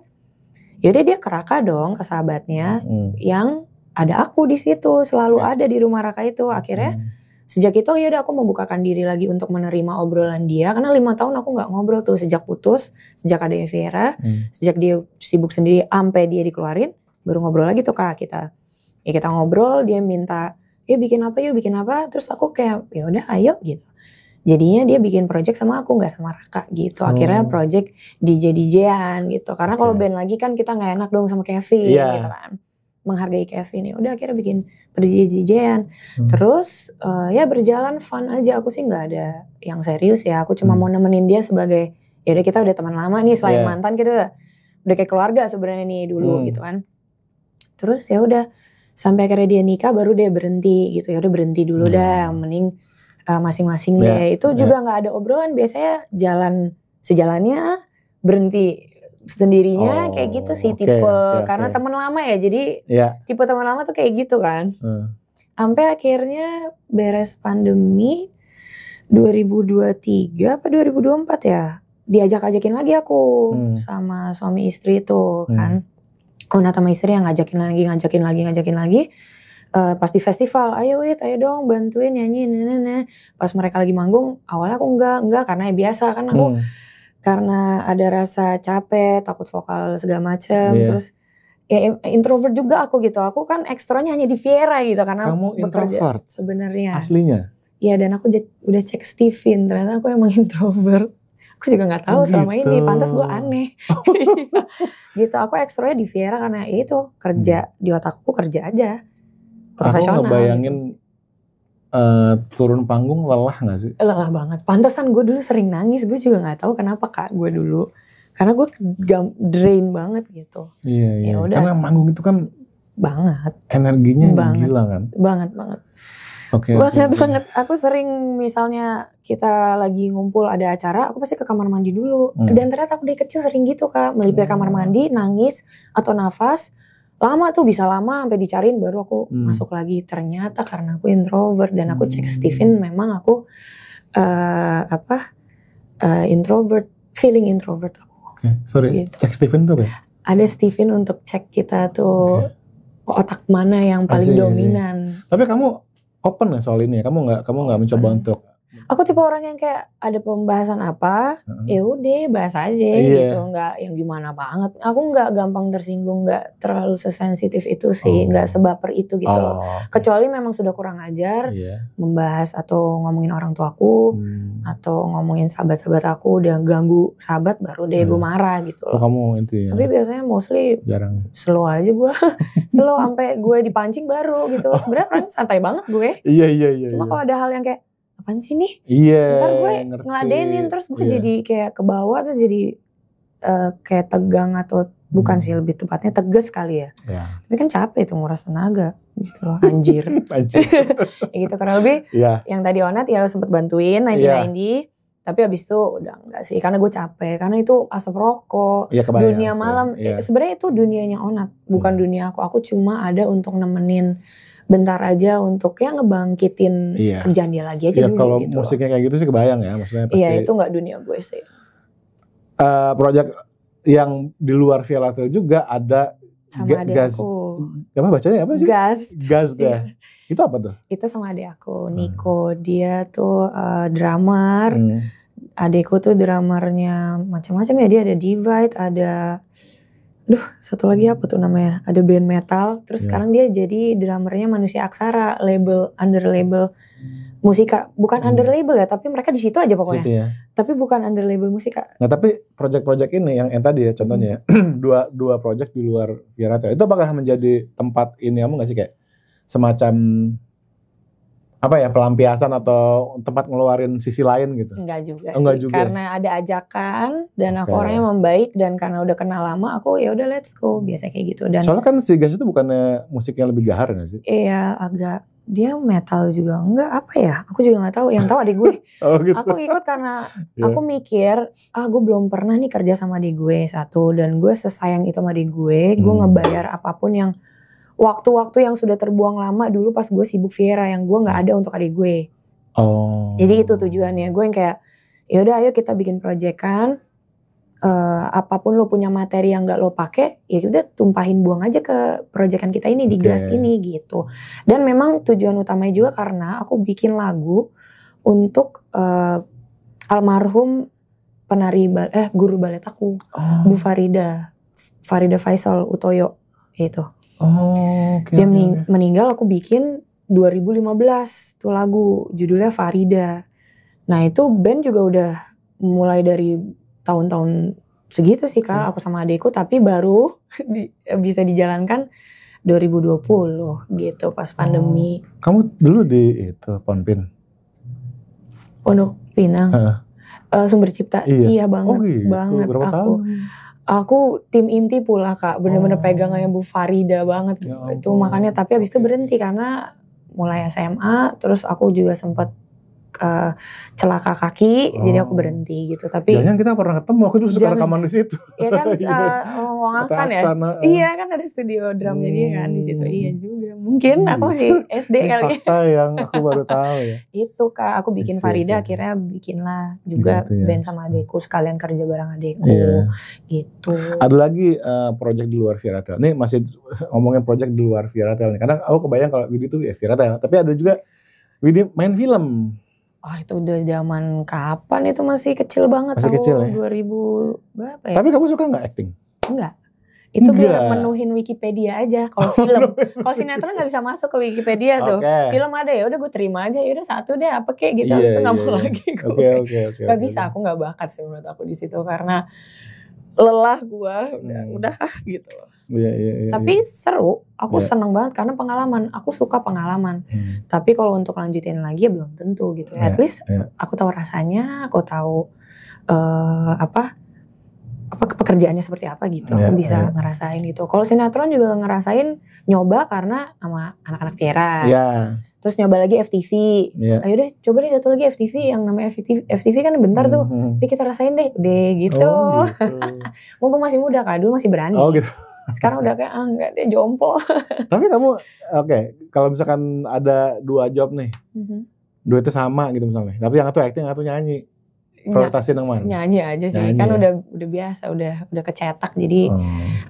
yaudah dia ke Raka dong, ke sahabatnya yang ada aku di situ, selalu ada di rumah Raka itu. Akhirnya sejak itu yaudah aku membukakan diri lagi untuk menerima obrolan dia, karena 5 tahun aku nggak ngobrol tuh sejak putus, sejak adanya Viera, sejak dia sibuk sendiri sampai dia dikeluarin, baru ngobrol lagi tuh Kak kita. Ya kita ngobrol, dia minta, yuk bikin apa, terus aku kayak ya udah ayo gitu. Jadinya dia bikin project sama aku, nggak sama Raka gitu. Akhirnya project DJ-DJ-an gitu. Karena kalau band lagi kan kita nggak enak dong sama Kevin gitu kan. Menghargai Kevin, ya udah akhirnya bikin DJ-DJ-an. Terus ya berjalan fun aja. Aku sih nggak ada yang serius ya. Aku cuma mau nemenin dia sebagai, ya udah kita udah teman lama nih, selain mantan kita udah kayak keluarga sebenarnya nih dulu gitu kan. Terus ya udah sampai akhirnya dia nikah, baru dia berhenti gitu. Ya udah berhenti dulu dah, mending masing-masing deh. Itu juga nggak ada obrolan, biasanya jalan sejalannya, berhenti sendirinya, kayak gitu sih tipe. Karena teman lama ya, jadi tipe teman lama tuh kayak gitu kan. Sampai akhirnya beres pandemi 2023 apa 2024 ya, diajak-ajakin lagi aku sama suami istri itu kan. Ona sama istri yang ngajakin lagi. Pas di festival, ayo dong bantuin nyanyi, pas mereka lagi manggung, awalnya aku enggak karena biasa kan aku karena ada rasa capek, takut vokal segala macem, terus ya introvert juga aku gitu. Aku kan ekstranya hanya di Viera gitu karena kamu introvert sebenarnya. Aslinya? Iya, dan aku udah cek Steven, ternyata aku emang introvert. Aku juga nggak tahu selama ini, pantas gue aneh. Gitu, aku ekstranya di Viera karena itu kerja di otakku, kerja aja. Profesional. Aku ngebayangin turun panggung lelah gak sih? Lelah banget. Pantesan gue dulu sering nangis. Gue juga gak tahu kenapa Kak gue dulu. Karena gue drain banget gitu. Iya. Karena manggung itu kan banget. Energinya gila kan? Banget. Banget. Aku sering misalnya kita lagi ngumpul ada acara, aku pasti ke kamar mandi dulu. Dan ternyata aku dari kecil sering gitu Kak. Melipir kamar mandi, nangis atau nafas. Lama tuh, bisa lama sampai dicariin baru aku masuk lagi. Ternyata karena aku introvert dan aku cek Steven, memang aku introvert, feeling introvert aku. Sorry, gitu. Cek Steven tuh apa ya? Ada Steven untuk cek kita tuh otak mana yang paling dominan. Tapi kamu open ya soal ini ya? Kamu nggak mencoba untuk? Aku tipe orang yang kayak ada pembahasan apa, ya udah bahas aja gitu, nggak yang gimana banget. Aku nggak gampang tersinggung, nggak terlalu sesensitif itu sih, nggak sebaper itu gitu loh. Kecuali memang sudah kurang ajar, membahas atau ngomongin orang tuaku, atau ngomongin sahabat-sahabat aku, udah ganggu sahabat, baru deh gue marah gitu loh. Kamu itu ya? Tapi biasanya mostly jarang. Slow aja gue, slow sampai gue dipancing baru gitu. Sebenarnya orang santai banget gue. Iya. Cuma kalau ada hal yang kayak apaan sih nih? Ntar gue ngeladenin, terus gue jadi kayak ke bawah, terus jadi kayak tegang atau bukan sih, lebih tepatnya tegas kali ya. Tapi kan capek tuh, nguras tenaga gitu loh, anjir. Ya gitu, karena lebih yang tadi Onat ya sempet bantuin 90-90. Tapi abis itu udah enggak sih, karena gue capek, karena itu asap rokok, dunia malam. Sebenarnya itu dunianya Onat, bukan dunia aku. Aku cuma ada untuk nemenin bentar aja untuk ya ngebangkitin kerjaan dia lagi aja dulu kalau gitu. Kalau musiknya kayak gitu sih kebayang ya, maksudnya pasti. Iya, itu gak dunia gue sih. Project yang di luar Via Latil juga ada sama adik aku. Apa bacanya apa sih? Gas dah. Itu apa tuh? Itu sama adik aku, Nico. Dia tuh drummer. Adikku tuh drummernya macam-macam ya. Dia ada Divide, ada satu lagi apa tuh namanya? Ada band metal. Terus sekarang dia jadi drummernya Manusia Aksara, under label Musika. Bukan under label ya, tapi mereka di situ aja pokoknya. Situ ya. Tapi bukan under label Musika. Nah, tapi project-project ini yang tadi ya contohnya dua project di luar Via Latil. Itu apakah menjadi tempat ini kamu enggak sih kayak semacam apa ya, pelampiasan atau tempat ngeluarin sisi lain gitu? Enggak juga sih. Juga. Karena ada ajakan dan aku orangnya membaik, dan karena udah kenal lama aku ya udah let's go, biasa kayak gitu. Dan soalnya kan si Gas itu bukannya musiknya lebih gahar gak sih? Iya, agak dia metal juga enggak, apa ya? Aku juga nggak tahu. Yang tahu adik gue. Oh gitu. Aku ikut karena aku mikir, gue belum pernah nih kerja sama adik gue satu, dan gue sesayang itu sama adik gue ngebayar apapun yang waktu-waktu yang sudah terbuang lama dulu pas gue sibuk Viera yang gue nggak ada untuk adik gue. Oh. Jadi itu tujuannya. Gue yang kayak, yaudah ayo kita bikin proyekan. Apapun lo punya materi yang gak lo pakai, ya udah tumpahin buang aja ke proyekan kita ini di gelas ini gitu. Dan memang tujuan utamanya juga karena aku bikin lagu untuk almarhum penari guru balet aku, Bu Farida Faisal Utoyo itu. Dia meninggal, aku bikin 2015 tuh lagu, judulnya Farida. Nah itu band juga udah mulai dari tahun-tahun segitu sih Kak, aku sama adekku, tapi baru bisa dijalankan 2020 gitu pas pandemi. Kamu dulu di itu Ponpin? Pondok Pinang. Sumber Cipta. Iya banget, gitu. banget. Berapa tahun? Aku tim inti pula Kak, bener-bener pegangannya Bu Farida banget gitu. Itu makanya, tapi abis itu berhenti karena mulai SMA, terus aku juga sempat celaka kaki, jadi aku berhenti gitu. Tapi jangan kita pernah ketemu, aku juga suka rekaman di situ. Iya kan, Wangaksan ya. Iya kan ada studio drumnya dia kan di situ. Iya juga. Mungkin aku masih SD kali. Fakta yang aku baru tahu ya. Itu Kak, aku bikin Farida, akhirnya bikinlah juga gitu, band sama adekku, sekalian kerja bareng adekku. Gitu. Ada lagi project di luar Vieratel. Nih masih ngomongin project di luar Vieratel nih. Kadang aku kebayang kalau Widi tuh ya Vieratel, tapi ada juga Widi main film. Itu udah zaman kapan, itu masih kecil banget. Masih kecil ya? 2000 berapa ya? Tapi kamu suka gak acting? Enggak. Itu biar menuhin Wikipedia aja. Kalau film, kalau sinetron gak bisa masuk ke Wikipedia tuh. Film ada ya udah gue terima aja, ya udah satu deh apa kek gitu. Habis itu gak mau lagi gue. Gak bisa, aku gak bakat sih menurut aku di situ karena lelah gue udah gitu loh. Tapi seru, aku seneng banget karena pengalaman, aku suka pengalaman. Tapi kalau untuk lanjutin lagi ya belum tentu gitu. At least aku tahu rasanya, aku tahu apa pekerjaannya seperti apa gitu. Aku bisa ngerasain gitu. Kalau sinetron juga ngerasain nyoba karena sama anak-anak Viera. Terus nyoba lagi FTV. Ayo deh coba deh satu lagi FTV yang namanya FTV kan bentar tuh. Deh kita rasain deh gitu. Mumpung masih muda Kak, dulu masih berani. Gitu. Sekarang udah kayak enggak deh jompo. Tapi kamu kalau misalkan ada 2 job nih. Duitnya sama gitu misalnya. Tapi yang satu acting, yang satu nyanyi. Prioritasin yang mana? Nyanyi aja sih. Nyanyi kan udah biasa, udah kecetak. Jadi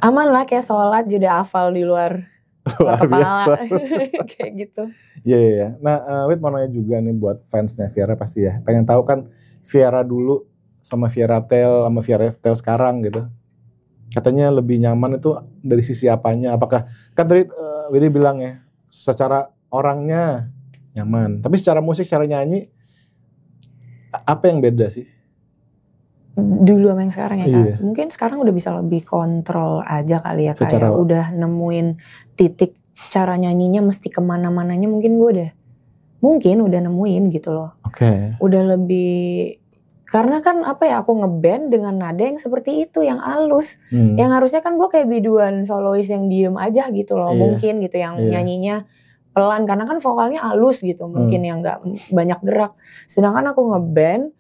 aman lah, kayak sholat juga hafal di luar biasa. Kayak gitu. Iya. Nah, Wid mau nanya juga nih buat fansnya Viera pasti ya. Pengen tahu kan Viera dulu sama Vieratel sama Vieratel sekarang gitu. Katanya lebih nyaman itu dari sisi apanya? Apakah kan tadi Widi bilang ya, secara orangnya nyaman, tapi secara musik, secara nyanyi apa yang beda sih? Dulu sama yang sekarang ya Kak. Mungkin sekarang udah bisa lebih kontrol aja kali ya Kak. Secara... udah nemuin titik cara nyanyinya mesti kemana-mananya, mungkin gue udah nemuin gitu loh. Udah lebih, karena kan aku ngeband dengan nada yang seperti itu, yang halus. Yang harusnya kan gue kayak biduan solois yang diem aja gitu loh. Mungkin gitu, yang nyanyinya pelan karena kan vokalnya halus gitu, mungkin yang gak banyak gerak. Sedangkan aku ngeband,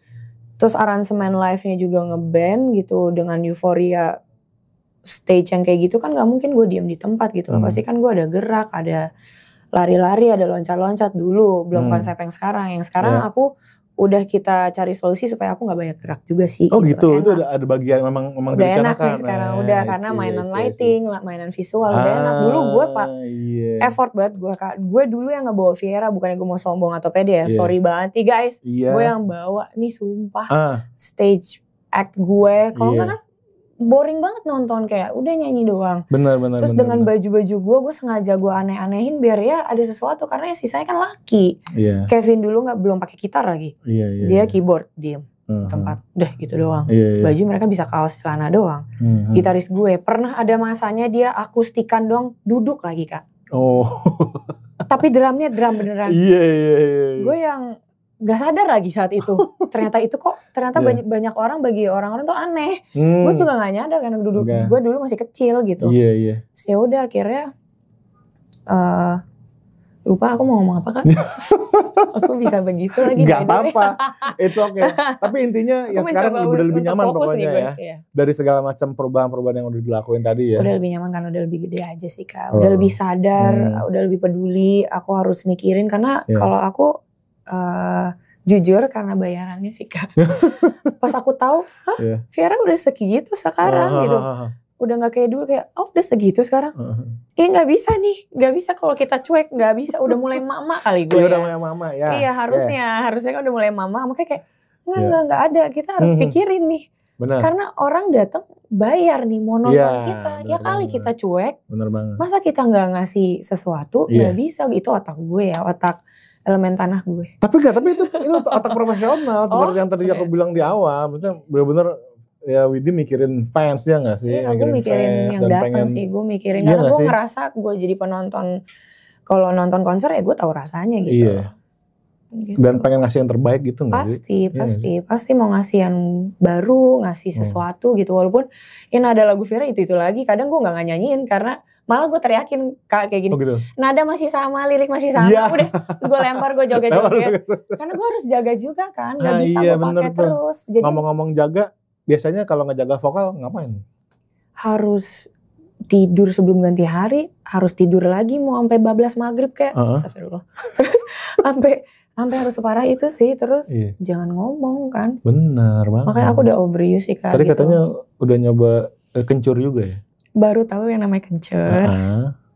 terus aransemen live-nya juga ngeband gitu dengan euforia stage yang kayak gitu kan gak mungkin gue diem di tempat gitu loh. Pasti kan gue ada gerak, ada lari-lari, ada loncat-loncat dulu. Belum konsep yang sekarang. Yang sekarang aku udah kita cari solusi supaya aku gak banyak gerak juga sih. Gitu. Itu ada bagian memang udah enak nih sekarang. Udah karena mainan lighting, mainan visual udah enak. Dulu gue effort banget gue Kak. Gue dulu yang ngebawa Viera, bukannya gue mau sombong atau pede ya. Sorry banget nih guys. Gue yang bawa nih sumpah stage act gue. Kalau enggak kan boring banget nonton, kayak udah nyanyi doang. Benar. Terus dengan baju-baju gue sengaja gue aneh-anehin biar ya ada sesuatu, karena yang sisanya kan laki. Kevin dulu belum pakai gitar lagi. Dia keyboard diem tempat, udah gitu doang. Baju mereka bisa kaos celana doang. Gitaris gue pernah ada masanya dia akustikan doang, duduk lagi Kak. Tapi drumnya drum beneran. Gue yang gak sadar lagi saat itu. Ternyata banyak orang, bagi orang-orang tuh aneh. Gue juga gak nyadar karena gue dulu masih kecil gitu. Terus ya udah akhirnya Lupa aku mau ngomong apa Kak? Aku bisa begitu lagi. Gak apa-apa, itu oke. Tapi intinya yang sekarang udah lebih nyaman pokoknya ya. Dari segala macam perubahan-perubahan yang udah dilakuin tadi ya. Udah lebih nyaman kan, udah lebih gede aja sih Kak. Udah lebih sadar, udah lebih peduli. Aku harus mikirin karena kalau aku jujur karena bayarannya sih Kak. Pas aku tahu, Viera udah segitu sekarang gitu. Udah gak kayak dulu kayak, udah segitu sekarang. Gak bisa nih, gak bisa kalau kita cuek, gak bisa. Udah mulai mama kali gue ya. Udah mulai mama ya. Iya harusnya kan udah mulai mama. Makanya kayak, gak ada, kita harus pikirin nih. Benar. Karena orang datang bayar nih mau nonton kita. Ya kali kita cuek. Benar banget. Masa kita gak ngasih sesuatu, gak bisa. Itu otak gue ya, otak elemen tanah gue. Tapi itu otak profesional. Seperti yang tadi aku bilang di awal. Maksudnya benar-benar ya Widi mikirin fansnya gak sih? Iya, gue mikirin yang datang sih. Gue mikirin karena gue ngerasa gue jadi penonton. Kalau nonton konser ya gue tahu rasanya gitu. Iya. Gitu. Dan pengen ngasih yang terbaik gitu gak sih? Pasti mau ngasih yang baru, ngasih sesuatu gitu. Walaupun ini ada lagu Viera itu lagi. Kadang gue gak nyanyiin karena malah gue teriakin kayak gini. Gitu. Nada masih sama, lirik masih sama. Udah gue lempar, gue joget-joget. Karena gue harus jaga juga kan. Gak bisa gue pakai terus. Jadi, ngomong-ngomong jaga. Biasanya kalau ngejaga vokal ngapain? Harus tidur sebelum ganti hari, harus tidur lagi mau sampai bablas maghrib kayak. Astagfirullah. Terus sampai harus separah itu sih. Terus jangan ngomong kan. Benar banget. Makanya aku udah overuse sih Kak. Tadi gitu. Katanya udah nyoba kencur juga ya? Baru tahu yang namanya kencur.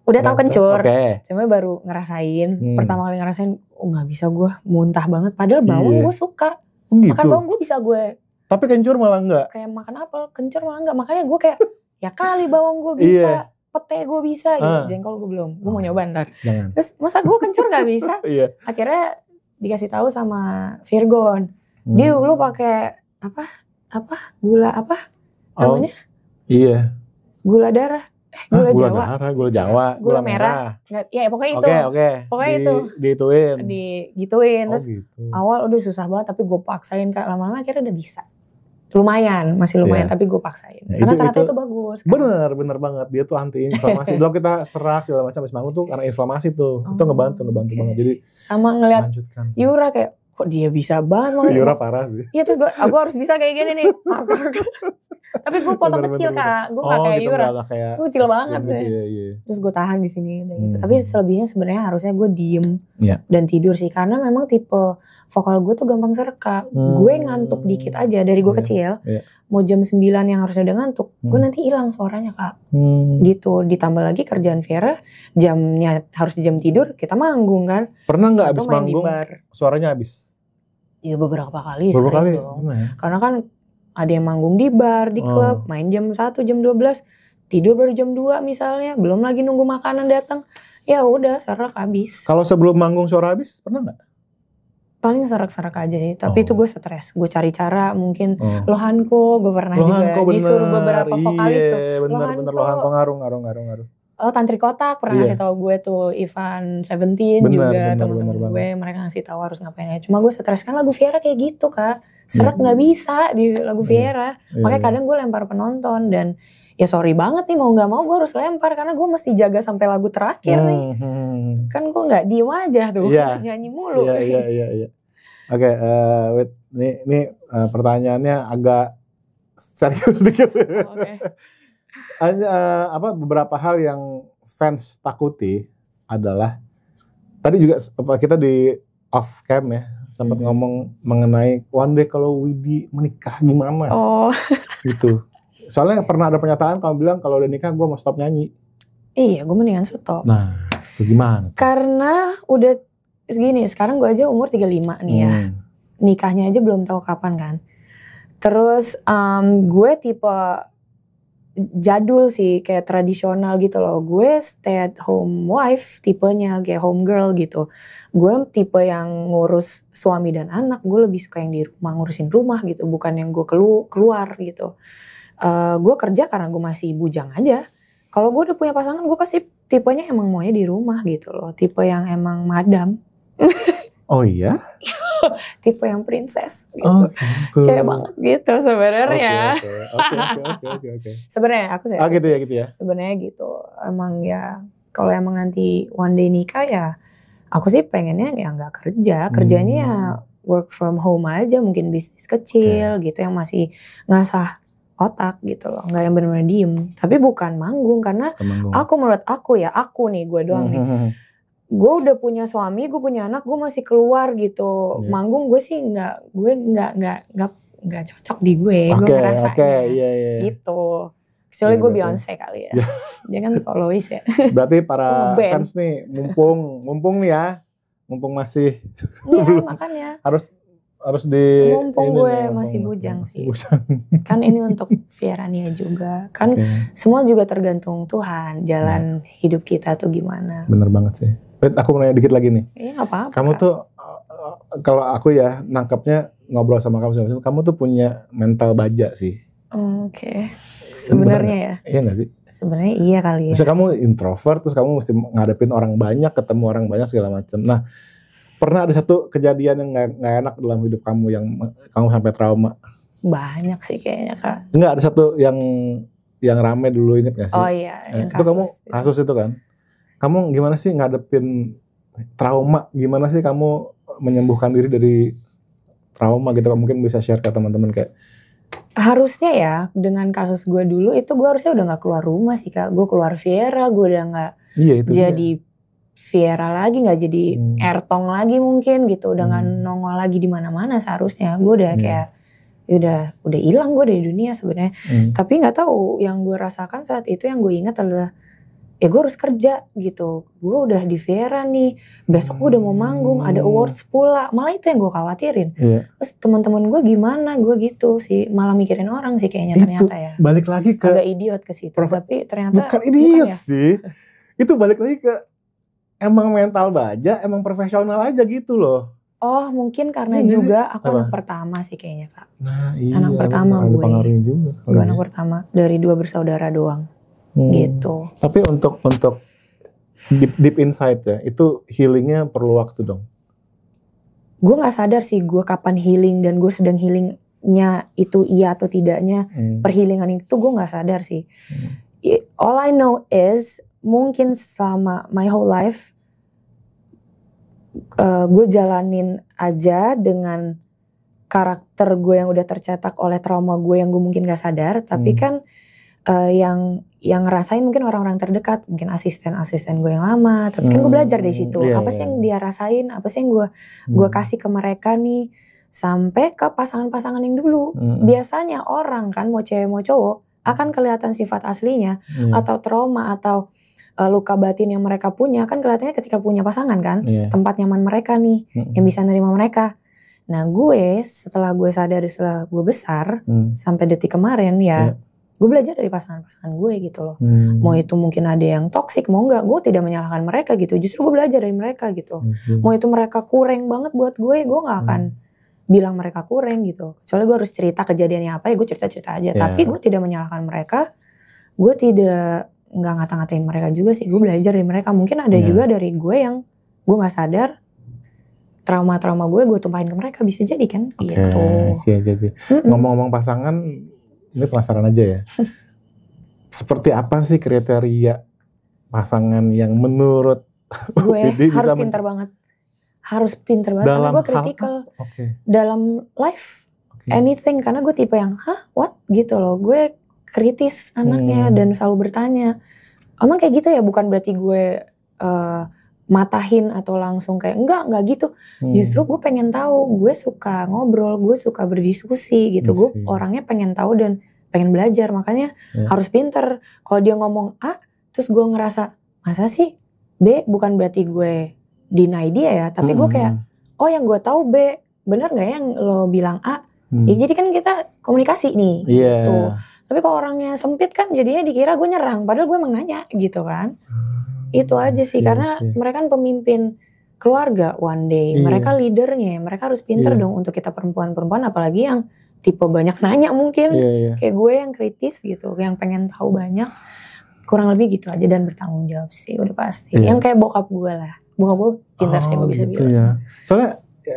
Udah tahu kencur. Cuma baru ngerasain. Pertama kali ngerasain, gak bisa gue, muntah banget. Padahal bawang gue suka. Gitu. Makan bawang gue bisa gue. Tapi kencur malah enggak? Kayak makan apel, kencur malah enggak. Makanya gue kayak, ya kali bawang gue bisa, pete gue bisa gitu. Jengkol gue belum, gue mau nyoba ntar. Jangan. Terus masa gue kencur gak bisa? Akhirnya dikasih tahu sama Virgon. Dia lu pakai gula apa namanya? Iya. Gula darah. Gula Jawa. Gula Jawa. Gula merah. Ya pokoknya itu. Pokoknya itu. Digituin. Terus awal udah susah banget tapi gue paksain Kak. Lama-lama akhirnya udah bisa. Masih lumayan tapi gue paksain. Karena ternyata itu bagus. Bener banget. Dia tuh anti inflamasi. Dulu kita serak segala macam habis manggung tuh karena inflamasi tuh. Itu ngebantu banget. Jadi sama ngeliat Yura kayak kok dia bisa banget. Yura parah sih. Iya terus gue harus bisa kayak gini nih. Tapi gue potong kecil Kak. Gue gak kayak Yura. Gue kecil banget deh. Terus gue tahan di sini gitu. Tapi selebihnya sebenarnya harusnya gue diem dan tidur sih. Karena memang tipe vokal gue tuh gampang serka. Gue ngantuk dikit aja dari gue kecil. Mau jam 9 yang harusnya udah ngantuk. Gue nanti hilang suaranya Kak. Gitu. Ditambah lagi kerjaan Viera. Jamnya harus jam tidur. Kita manggung kan. Pernah gak abis manggung suaranya habis? Iya beberapa kali. Karena kan ada yang manggung di bar, di klub, main jam 1, jam 12, tidur baru jam 2 misalnya, belum lagi nunggu makanan datang. Ya udah serak habis. Kalau sebelum manggung suara habis, pernah gak? Paling serak-serak aja sih, tapi itu gue stres. Gue cari cara mungkin Lohanko, gue pernah juga disuruh beberapa vokalis tuh. Bener, Lohanko ngaruh. Tantri Kotak pernah ngasih tahu gue tuh, Ivan 17 juga teman-teman gue, mereka ngasih tahu harus ngapain ya. Cuma gue stres kan lagu Viera kayak gitu Kak, serak nggak bisa di lagu Viera. Makanya kadang gue lempar penonton dan ya sorry banget nih mau nggak mau gue harus lempar karena gue mesti jaga sampai lagu terakhir nih. Kan gue nggak diem aja tuh nyanyi mulu. Iya. Oke, ini pertanyaannya agak serius sedikit. Beberapa hal yang fans takuti adalah tadi juga kita di off cam ya sempat ngomong mengenai one day kalau Widi menikah gimana gitu. Soalnya pernah ada pernyataan kamu bilang kalau udah nikah gue mau stop nyanyi. Iya, gue mendingan stop. Nah, itu gimana? Karena udah segini, sekarang gue aja umur 35 nih ya. Nikahnya aja belum tahu kapan kan. Terus gue tipe jadul sih, kayak tradisional gitu loh. Gue stay at home wife tipenya, kayak home girl gitu. Gue tipe yang ngurus suami dan anak. Gue lebih suka yang di rumah, ngurusin rumah gitu. Bukan yang gue keluar gitu. Gue kerja karena gue masih bujang aja. Kalau gue udah punya pasangan, gue pasti tipenya emang maunya di rumah gitu loh. Tipe yang emang madam. Oh iya? Tipe yang princess gitu. Cewek banget gitu sebenarnya. Oke. Sebenarnya aku sih. Gitu ya. Sebenarnya gitu. Emang ya kalau emang nanti one day nikah ya Aku sih pengennya ya nggak kerja, kerjanya ya work from home aja, mungkin bisnis kecil gitu yang masih ngasah otak gitu loh, nggak yang benar-benar diem. Tapi bukan manggung karena menurut aku nih gue doang nih. Gue udah punya suami, gue punya anak, gue masih keluar gitu. Manggung gue sih nggak cocok di gue ngerasanya gitu. Kecuali gue Beyonce kali ya. Dia kan solois ya. Berarti para fans nih mumpung nih ya. Mumpung masih belum makanya harus di mumpung gue masih bujang sih. Kan ini untuk Vierania juga. Kan semua juga tergantung Tuhan, jalan hidup kita tuh gimana. Bener banget sih. Aku mau nanya dikit lagi nih. Iya enggak apa-apa. Kamu tuh kalau aku ya nangkepnya ngobrol sama kamu tuh punya mental baja sih. Oke. Sebenarnya ya. Iya gak sih? Sebenarnya iya kali ya. Misalnya kamu introvert terus kamu mesti ngadepin orang banyak, ketemu orang banyak segala macam. Nah, pernah ada satu kejadian yang nggak enak dalam hidup kamu yang kamu sampai trauma? Banyak sih kayaknya Kak. Enggak, ada satu yang rame dulu, inget gak sih? Oh iya, yang itu kamu kasus itu kan. Kamu gimana sih ngadepin trauma? Gimana sih kamu menyembuhkan diri dari trauma gitu? Mungkin bisa share ke teman-teman kayak. Harusnya ya dengan kasus gue dulu itu gue harusnya udah gak keluar rumah sih Kak. Gue keluar Viera, gue udah gak jadi Viera lagi, gak jadi Ertong lagi mungkin gitu. Udah gak nongol lagi di mana-mana seharusnya. Gue udah kayak udah hilang gue dari dunia sebenarnya. Tapi gak tahu yang gue rasakan saat itu, yang gue ingat adalah ya gue harus kerja gitu. Gue udah di Viera nih, besok gue udah mau manggung, ada awards pula. Malah itu yang gue khawatirin. Terus teman-teman gue gimana, gue gitu sih, malah mikirin orang sih kayaknya ternyata ya. Balik lagi ke agak idiot ke situ, tapi ternyata bukan idiot sih. Itu balik lagi ke emang mental baja, emang profesional aja gitu loh. Oh mungkin karena juga aku anak pertama sih kayaknya Kak. Nah iya. Anak pertama gue. Gue anak pertama dari 2 bersaudara doang. Gitu. Tapi untuk deep inside ya, itu healingnya perlu waktu dong. Gue nggak sadar sih gue kapan healing dan gue sedang healingnya itu iya atau tidaknya. Perhealingan itu gue nggak sadar sih. All I know is mungkin selama my whole life gue jalanin aja dengan karakter gue yang udah tercetak oleh trauma gue yang gue mungkin gak sadar. Tapi kan yang ngerasain mungkin orang-orang terdekat, mungkin asisten gue yang lama. Tapi kan gue belajar dari situ. Apa sih yang dia rasain, apa sih yang gue kasih ke mereka nih, sampai ke pasangan-pasangan yang dulu. Biasanya orang kan mau cewek mau cowok akan kelihatan sifat aslinya atau trauma atau luka batin yang mereka punya kan kelihatannya ketika punya pasangan kan, tempat nyaman mereka nih yang bisa nerima mereka. Nah gue setelah gue sadar, setelah gue besar sampai detik kemarin ya gue belajar dari pasangan-pasangan gue gitu loh. Mau itu mungkin ada yang toksik, mau enggak, gue tidak menyalahkan mereka gitu. Justru gue belajar dari mereka gitu. Mau itu mereka kurang banget buat gue gak akan bilang mereka kurang gitu. Kecuali gue harus cerita kejadiannya apa ya gue cerita-cerita aja. Tapi gue tidak menyalahkan mereka. Gue tidak nggak ngata-ngatain mereka juga sih. Gue belajar dari mereka. Mungkin ada juga dari gue yang gue gak sadar trauma-trauma gue tumpahin ke mereka, bisa jadi kan gitu. Sih. Ngomong-ngomong pasangan, ini penasaran aja ya. Seperti apa sih kriteria pasangan yang menurut gue harus pintar banget. Harus pintar banget karena gue kritikal. Dalam life, anything, karena gue tipe yang what gitu loh. Gue kritis anaknya dan selalu bertanya. Emang kayak gitu ya, bukan berarti gue matahin atau langsung kayak enggak gitu. Justru gue pengen tahu, gue suka ngobrol, gue suka berdiskusi gitu. Gue orangnya pengen tahu dan pengen belajar, makanya harus pinter. Kalau dia ngomong A, terus gue ngerasa masa sih B, bukan berarti gue deny dia ya, tapi gue kayak oh yang gue tahu B, bener nggak ya yang lo bilang A? Ya jadi kan kita komunikasi nih gitu. Tapi kalau orangnya sempit kan jadinya dikira gue nyerang, padahal gue emang nanya gitu kan. Itu aja sih, karena mereka kan pemimpin keluarga one day. Mereka leadernya, mereka harus pinter dong untuk kita perempuan-perempuan, apalagi yang tipe banyak nanya mungkin. Kayak gue yang kritis gitu, yang pengen tahu banyak. Kurang lebih gitu aja, dan bertanggung jawab sih udah pasti. Yang kayak bokap gue lah. Bokap gue pintar sih gue bisa gitu bilang. Ya. Soalnya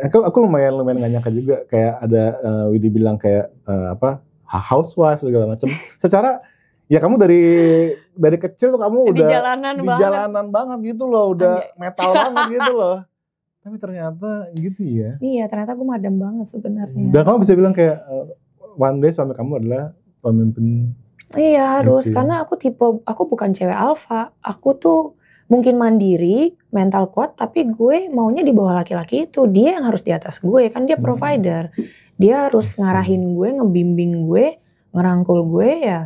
aku lumayan gak nyangka juga, kayak ada Widi bilang kayak housewife segala macam. Secara Ya kamu dari kecil tuh kamu Di udah jalanan di banget. jalanan banget gitu loh, udah Anjay. metal banget gitu loh. Tapi ternyata gitu ya. Iya, ternyata gue madam banget sebenarnya. Dan kamu bisa bilang kayak one day suami kamu adalah pemimpin. Iya harus, Gitu ya. karena aku bukan cewek alfa. Aku tuh mungkin mandiri, mental kuat, tapi gue maunya di bawah laki-laki itu. Dia yang harus di atas gue, kan dia provider. Dia harus I see. ngarahin gue, ngebimbing gue, ngerangkul gue ya.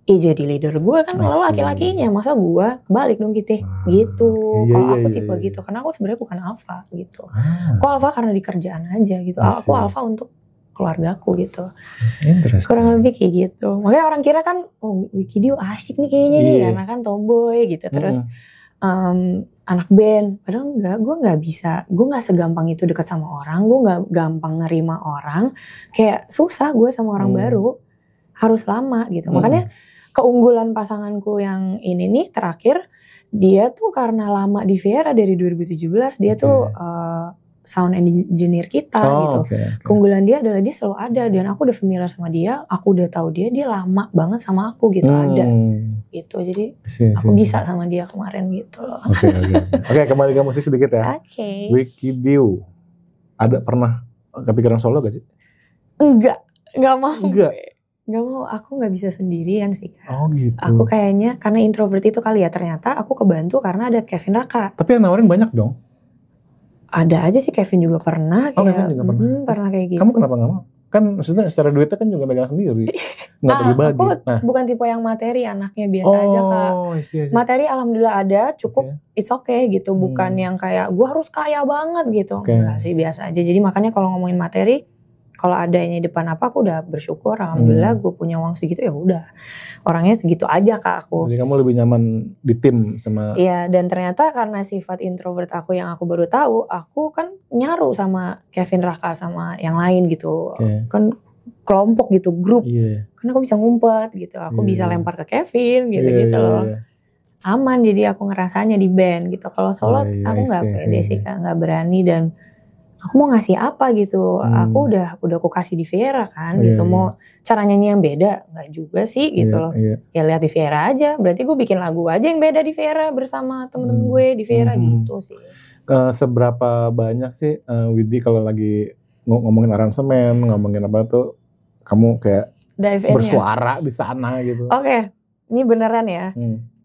Jadi leader gue kan I kalau see. laki-lakinya, masa gue kebalik dong gitu. Gitu. Iya, Kalau iya, aku iya, tipe iya. gitu, karena aku sebenarnya bukan alfa gitu. Ah, Aku alfa karena di kerjaan aja gitu. I Aku see. alfa untuk keluargaku gitu. interesting. Kurang lebih kayak gitu. Makanya orang kira kan, oh Wikidio asik nih kayaknya nih, Iya. karena kan tomboy gitu. Terus anak band. Padahal enggak, gue gak bisa. Gue gak segampang itu dekat sama orang. Gue gak gampang nerima orang. Kayak susah gue sama orang baru. Harus lama gitu. Makanya keunggulan pasanganku yang ini nih terakhir, dia tuh karena lama di Viera dari 2017. Dia tuh sound engineer kita gitu. Okay. Keunggulan dia adalah dia selalu ada, dan aku udah familiar sama dia, aku udah tahu dia lama banget sama aku gitu, ada gitu. Jadi aku bisa sama dia kemarin gitu loh. Oke, kembali ke musik sedikit ya. Wikidio ada pernah kepikiran solo gak sih? Enggak mau. Enggak mau, aku nggak bisa sendirian sih Kak. Oh gitu. Aku kayaknya karena introvert itu kali ya, ternyata aku kebantu karena ada Kevin Raka. Tapi yang nawarin banyak dong. Ada aja sih, Kevin juga pernah kayak. Kevin juga pernah kayak gitu. Kamu kenapa gak mau? Kan maksudnya secara duitnya kan juga megang sendiri. Gak bagi-bagi. Aku bukan tipe yang materi, anaknya biasa aja Kak. Isi. Materi alhamdulillah ada, cukup it's okay gitu. Bukan yang kayak gue harus kaya banget gitu. Enggak sih, biasa aja. Jadi makanya kalau ngomongin materi, kalau adanya di depan apa, aku udah bersyukur. Alhamdulillah gue punya uang segitu, ya udah. Orangnya segitu aja Kak aku. Jadi kamu lebih nyaman di tim sama. Iya, dan ternyata karena sifat introvert aku yang aku baru tahu, aku kan nyaru sama Kevin Raka sama yang lain gitu. Kan kelompok gitu, grup. Karena aku bisa ngumpet gitu. Aku bisa lempar ke Kevin gitu loh. Aman, jadi aku ngerasanya di band gitu. Kalau solo aku gak pede sih Kak, gak berani. Dan aku mau ngasih apa gitu. Aku udah aku kasih di Viera kan gitu. Mau cara nyanyi yang beda nggak juga sih gitu loh. Ya lihat di Viera aja. Berarti gue bikin lagu aja yang beda di Viera bersama temen-temen gue di Viera gitu sih. Seberapa banyak sih Widi kalau lagi ngomongin aransemen, ngomongin apa tuh, kamu kayak bersuara di sana gitu? Oke, ini beneran ya.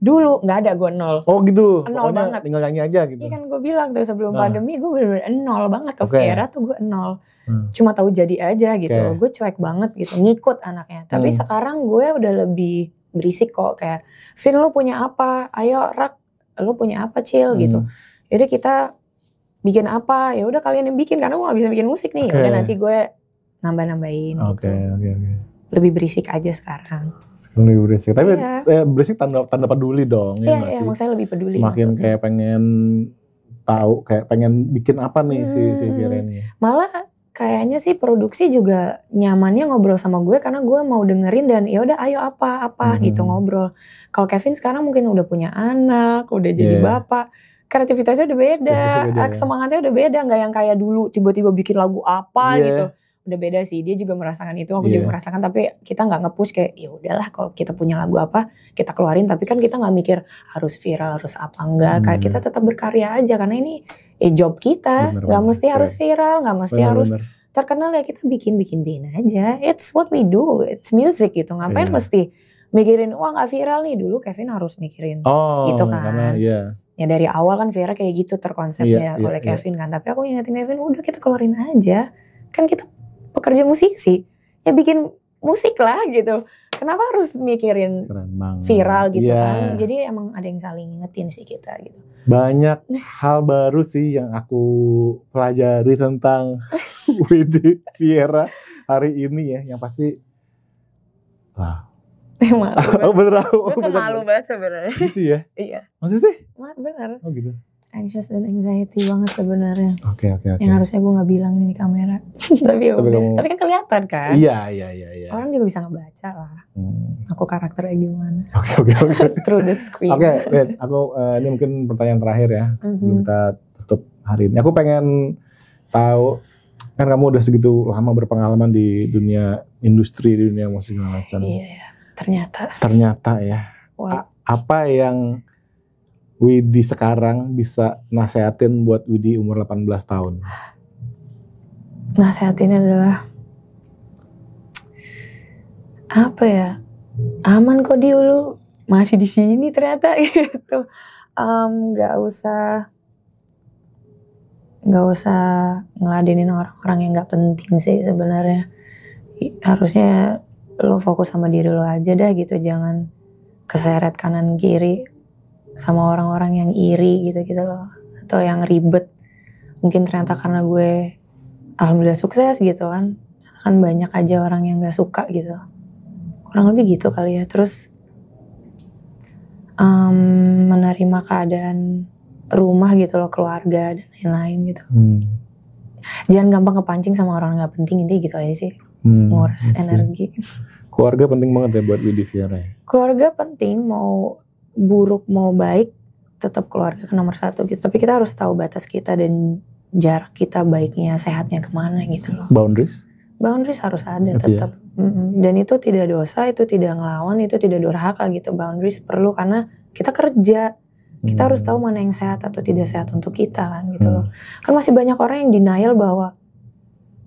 Dulu gak ada, gue nol. Oh gitu, nol pokoknya banget. Tinggal nyanyi aja gitu. Iya kan gue bilang tuh sebelum pandemi gue bener-bener nol banget ke Viera tuh, gue nol. Cuma tahu jadi aja gitu. Gue cuek banget gitu, ngikut anaknya. Tapi sekarang gue udah lebih berisik kok, kayak Vin lu punya apa? Ayo Rak, lu punya apa Cil gitu. Yaudah kita bikin apa? Ya udah kalian yang bikin, karena gue gak bisa bikin musik nih. Udah nanti gue nambah-nambahin gitu. Lebih berisik aja sekarang. Lebih berisik. Tapi berisik tanda peduli dong. Iya, maksudnya lebih peduli. Semakin kayak pengen tahu, kayak pengen bikin apa nih si Viera ini. Malah kayaknya sih produksi juga nyamannya ngobrol sama gue, karena gue mau dengerin dan ya udah ayo apa gitu ngobrol. Kalau Kevin sekarang mungkin udah punya anak, udah jadi bapak. Kreativitasnya udah beda, semangatnya udah beda. Nggak yang kayak dulu tiba-tiba bikin lagu apa gitu. Udah beda sih, dia juga merasakan itu, aku juga merasakan, tapi kita nggak nge-push kayak ya udahlah kalau kita punya lagu apa kita keluarin, tapi kan kita nggak mikir harus viral harus apa enggak, kayak kita tetap berkarya aja karena ini job kita, nggak mesti harus viral, nggak mesti harus terkenal, ya kita bikin aja, it's what we do, it's music gitu, ngapain mesti mikirin wah nggak viral nih. Dulu Kevin harus mikirin gitu kan, karena, ya dari awal kan Viera kayak gitu terkonsepnya oleh Kevin kan, tapi aku ingetin Kevin udah kita keluarin aja, kan kita pekerja musisi, ya bikin musik lah gitu. Kenapa harus mikirin viral gitu kan? Jadi emang ada yang saling ngingetin sih kita gitu. Banyak hal baru sih yang aku pelajari tentang Widi Viera hari ini ya, yang pasti malu. Bener. Gue tuh malu banget sebenarnya. Gitu ya? Iya. Maksudnya sih? Bener. Oh gitu. Anxious dan anxiety banget sebenarnya. Oke. Yang harusnya gue nggak bilang ini di kamera. Tapi ya udah. Tapi kan kelihatan kan. Iya. Orang juga bisa ngebaca lah. Aku karakternya gimana. Oke. Through the screen. Oke, wait. Aku ini mungkin pertanyaan terakhir ya. Kita tutup hari ini. Aku pengen tahu, kan kamu udah segitu lama berpengalaman di dunia industri, di dunia musik segala macam. Iya. Ternyata ya. Wow. Apa yang Widi sekarang bisa nasehatin buat Widi umur 18 tahun? Nasehatinnya adalah apa ya? Aman kok dia lu masih di sini ternyata gitu. Nggak usah ngeladenin orang-orang yang nggak penting sih sebenarnya. Harusnya lo fokus sama diri lo aja dah gitu, jangan keseret kanan kiri sama orang-orang yang iri gitu loh, atau yang ribet. Mungkin ternyata karena gue alhamdulillah sukses gitu kan banyak aja orang yang nggak suka gitu, kurang lebih gitu kali ya. Terus menerima keadaan rumah gitu loh, keluarga dan lain-lain gitu. Jangan gampang kepancing sama orang nggak penting, intinya gitu aja sih. Nguras energi. Keluarga penting banget ya buat Widi Viera ya? Keluarga penting, mau buruk mau baik tetap keluarga kan nomor satu gitu. Tapi kita harus tahu batas kita dan jarak kita, baiknya sehatnya kemana gitu loh. Boundaries harus ada tetap. Dan itu tidak dosa, itu tidak ngelawan, itu tidak durhaka gitu. Boundaries perlu karena kita kerja. Kita harus tahu mana yang sehat atau tidak sehat untuk kita kan gitu loh. Kan masih banyak orang yang denial bahwa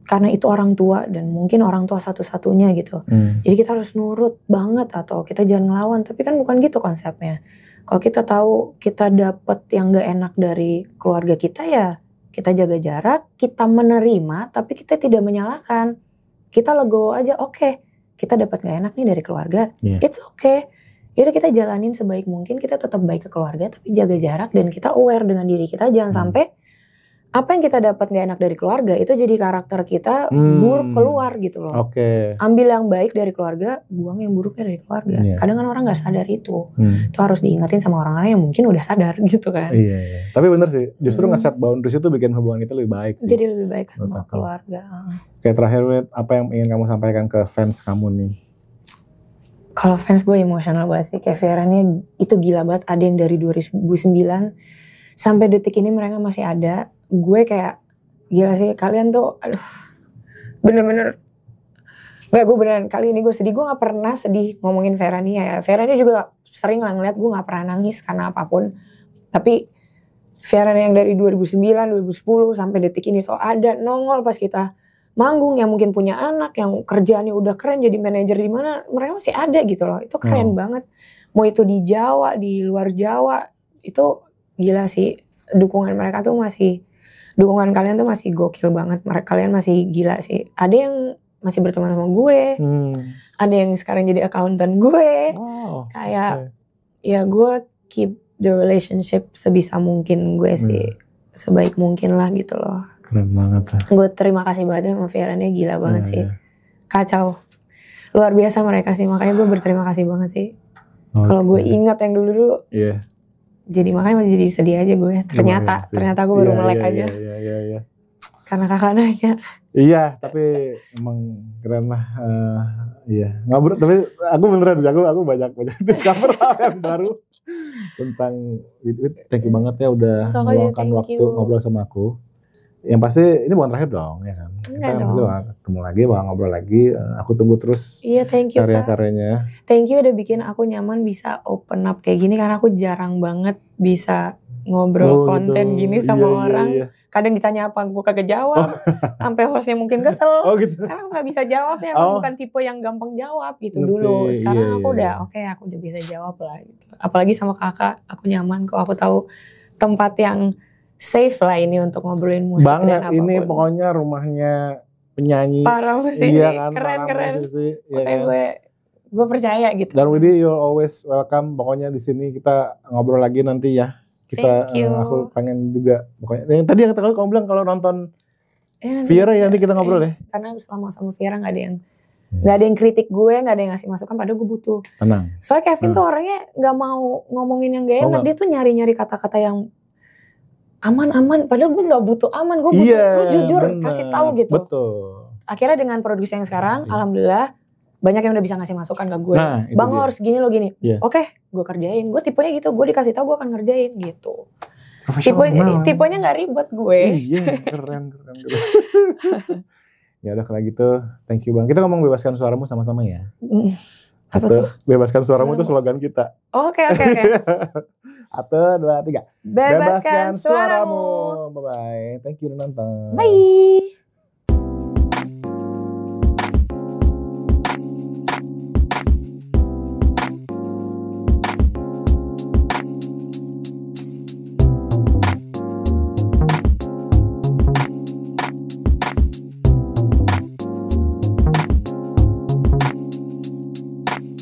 karena itu orang tua dan mungkin orang tua satu-satunya gitu. Jadi kita harus nurut banget atau kita jangan ngelawan. Tapi kan bukan gitu konsepnya. Kalau kita tahu kita dapet yang gak enak dari keluarga kita, ya kita jaga jarak, kita menerima tapi kita tidak menyalahkan. Kita legowo aja, oke, kita dapat gak enak nih dari keluarga, it's okay. Yaudah kita jalanin sebaik mungkin, kita tetap baik ke keluarga tapi jaga jarak dan kita aware dengan diri kita. Jangan sampai apa yang kita dapat gak enak dari keluarga itu jadi karakter kita buruk keluar gitu loh. Ambil yang baik dari keluarga, buang yang buruknya dari keluarga. Kadang kan orang gak sadar itu. Itu harus diingatin sama orang-orang yang mungkin udah sadar gitu kan. Iya. Tapi bener sih, justru nge-set boundaries itu bikin hubungan kita lebih baik sih. Jadi lebih baik sama keluarga. Oke, terakhir Wid, apa yang ingin kamu sampaikan ke fans kamu nih? Kalau fans gue emosional banget sih. Kayak Vera-nya itu gila banget. Ada yang dari 2009 sampai detik ini mereka masih ada. Gue kayak gila sih, kalian tuh aduh bener-bener gue beneran kali ini gue sedih. Gue gak pernah sedih ngomongin Vera-nya ya. Vera-nya juga sering lah ngeliat gue gak pernah nangis karena apapun. Tapi Vera-nya yang dari 2009, 2010 sampai detik ini so ada nongol pas kita manggung, yang mungkin punya anak, yang kerjaannya udah keren jadi manajer di mana, mereka masih ada gitu loh. Itu keren banget. Mau itu di Jawa, di luar Jawa, itu gila sih. Dukungan mereka tuh masih, dukungan kalian tuh masih gokil banget. Kalian masih gila sih. Ada yang masih berteman sama gue, ada yang sekarang jadi akuntan gue. Kayak ya gue keep the relationship sebisa mungkin gue sih, sebaik mungkin lah gitu loh. Keren banget lah. Gue terima kasih banget sama Vera-nya, gila banget sih. Kacau. Luar biasa mereka sih, makanya gue berterima kasih banget sih. Kalau gue ingat yang dulu-dulu, jadi makanya jadi sedih aja gue. Ternyata gue baru melek aja. Iya. Karena kakak nanya. Iya, tapi emang keren lah. Iya, ngobrol. Tapi aku beneran sih, aku banyak discover hal yang baru tentang Wid. Thank you banget ya udah meluangkan waktu ngobrol sama aku. Yang pasti ini bukan terakhir dong, ya kan? Kita nanti ketemu lagi, bakal ngobrol lagi. Aku tunggu terus karya-karyanya. Thank you udah bikin aku nyaman bisa open up kayak gini, karena aku jarang banget bisa ngobrol konten gitu. Gini sama orang. Iya. Kadang ditanya apa, gue kagak jawab. Sampai hostnya mungkin kesel. Gitu. Karena aku gak bisa jawab, ya bukan tipe yang gampang jawab gitu dulu. Sekarang aku udah aku udah bisa jawab lah gitu. Apalagi sama kakak, aku nyaman kok. Aku tahu tempat yang safe lah ini untuk ngobrolin musik banget, dan apapun. Ini pokoknya rumahnya penyanyi. Para musisi, iya kan, keren. Musisi, ya kan? Gue percaya gitu. Dan Widi, you're always welcome. Pokoknya di sini kita ngobrol lagi nanti ya. Kita, aku pengen juga. Pokoknya yang tadi yang kamu bilang kalau nonton Viera ya, nanti kita ngobrol ya. Karena selama sama Viera nggak ada yang kritik gue, nggak ada yang ngasih masukan. Padahal gue butuh. Tenang. Soalnya Kevin tuh orangnya nggak mau ngomongin yang gak enak. Dia tuh nyari kata-kata yang aman, padahal gue nggak butuh aman, gue butuh gue jujur kasih tahu gitu. Betul. Akhirnya dengan produksi yang sekarang, alhamdulillah banyak yang udah bisa ngasih masukan ke gue. Bang lo harus gini lo gini. Oke, gue kerjain. Gue tipenya gitu, gue dikasih tahu gue akan ngerjain gitu. Tipenya nggak ribet gue. Iya, keren. Ya udah kalau gitu, thank you bang. Kita ngomong bebaskan suaramu sama-sama ya. Apa Atau tuh? bebaskan suaramu itu Suaramu. slogan kita. Oke. 1, 2, 3. Bebaskan suaramu. Bye bye. Thank you udah nonton. Bye.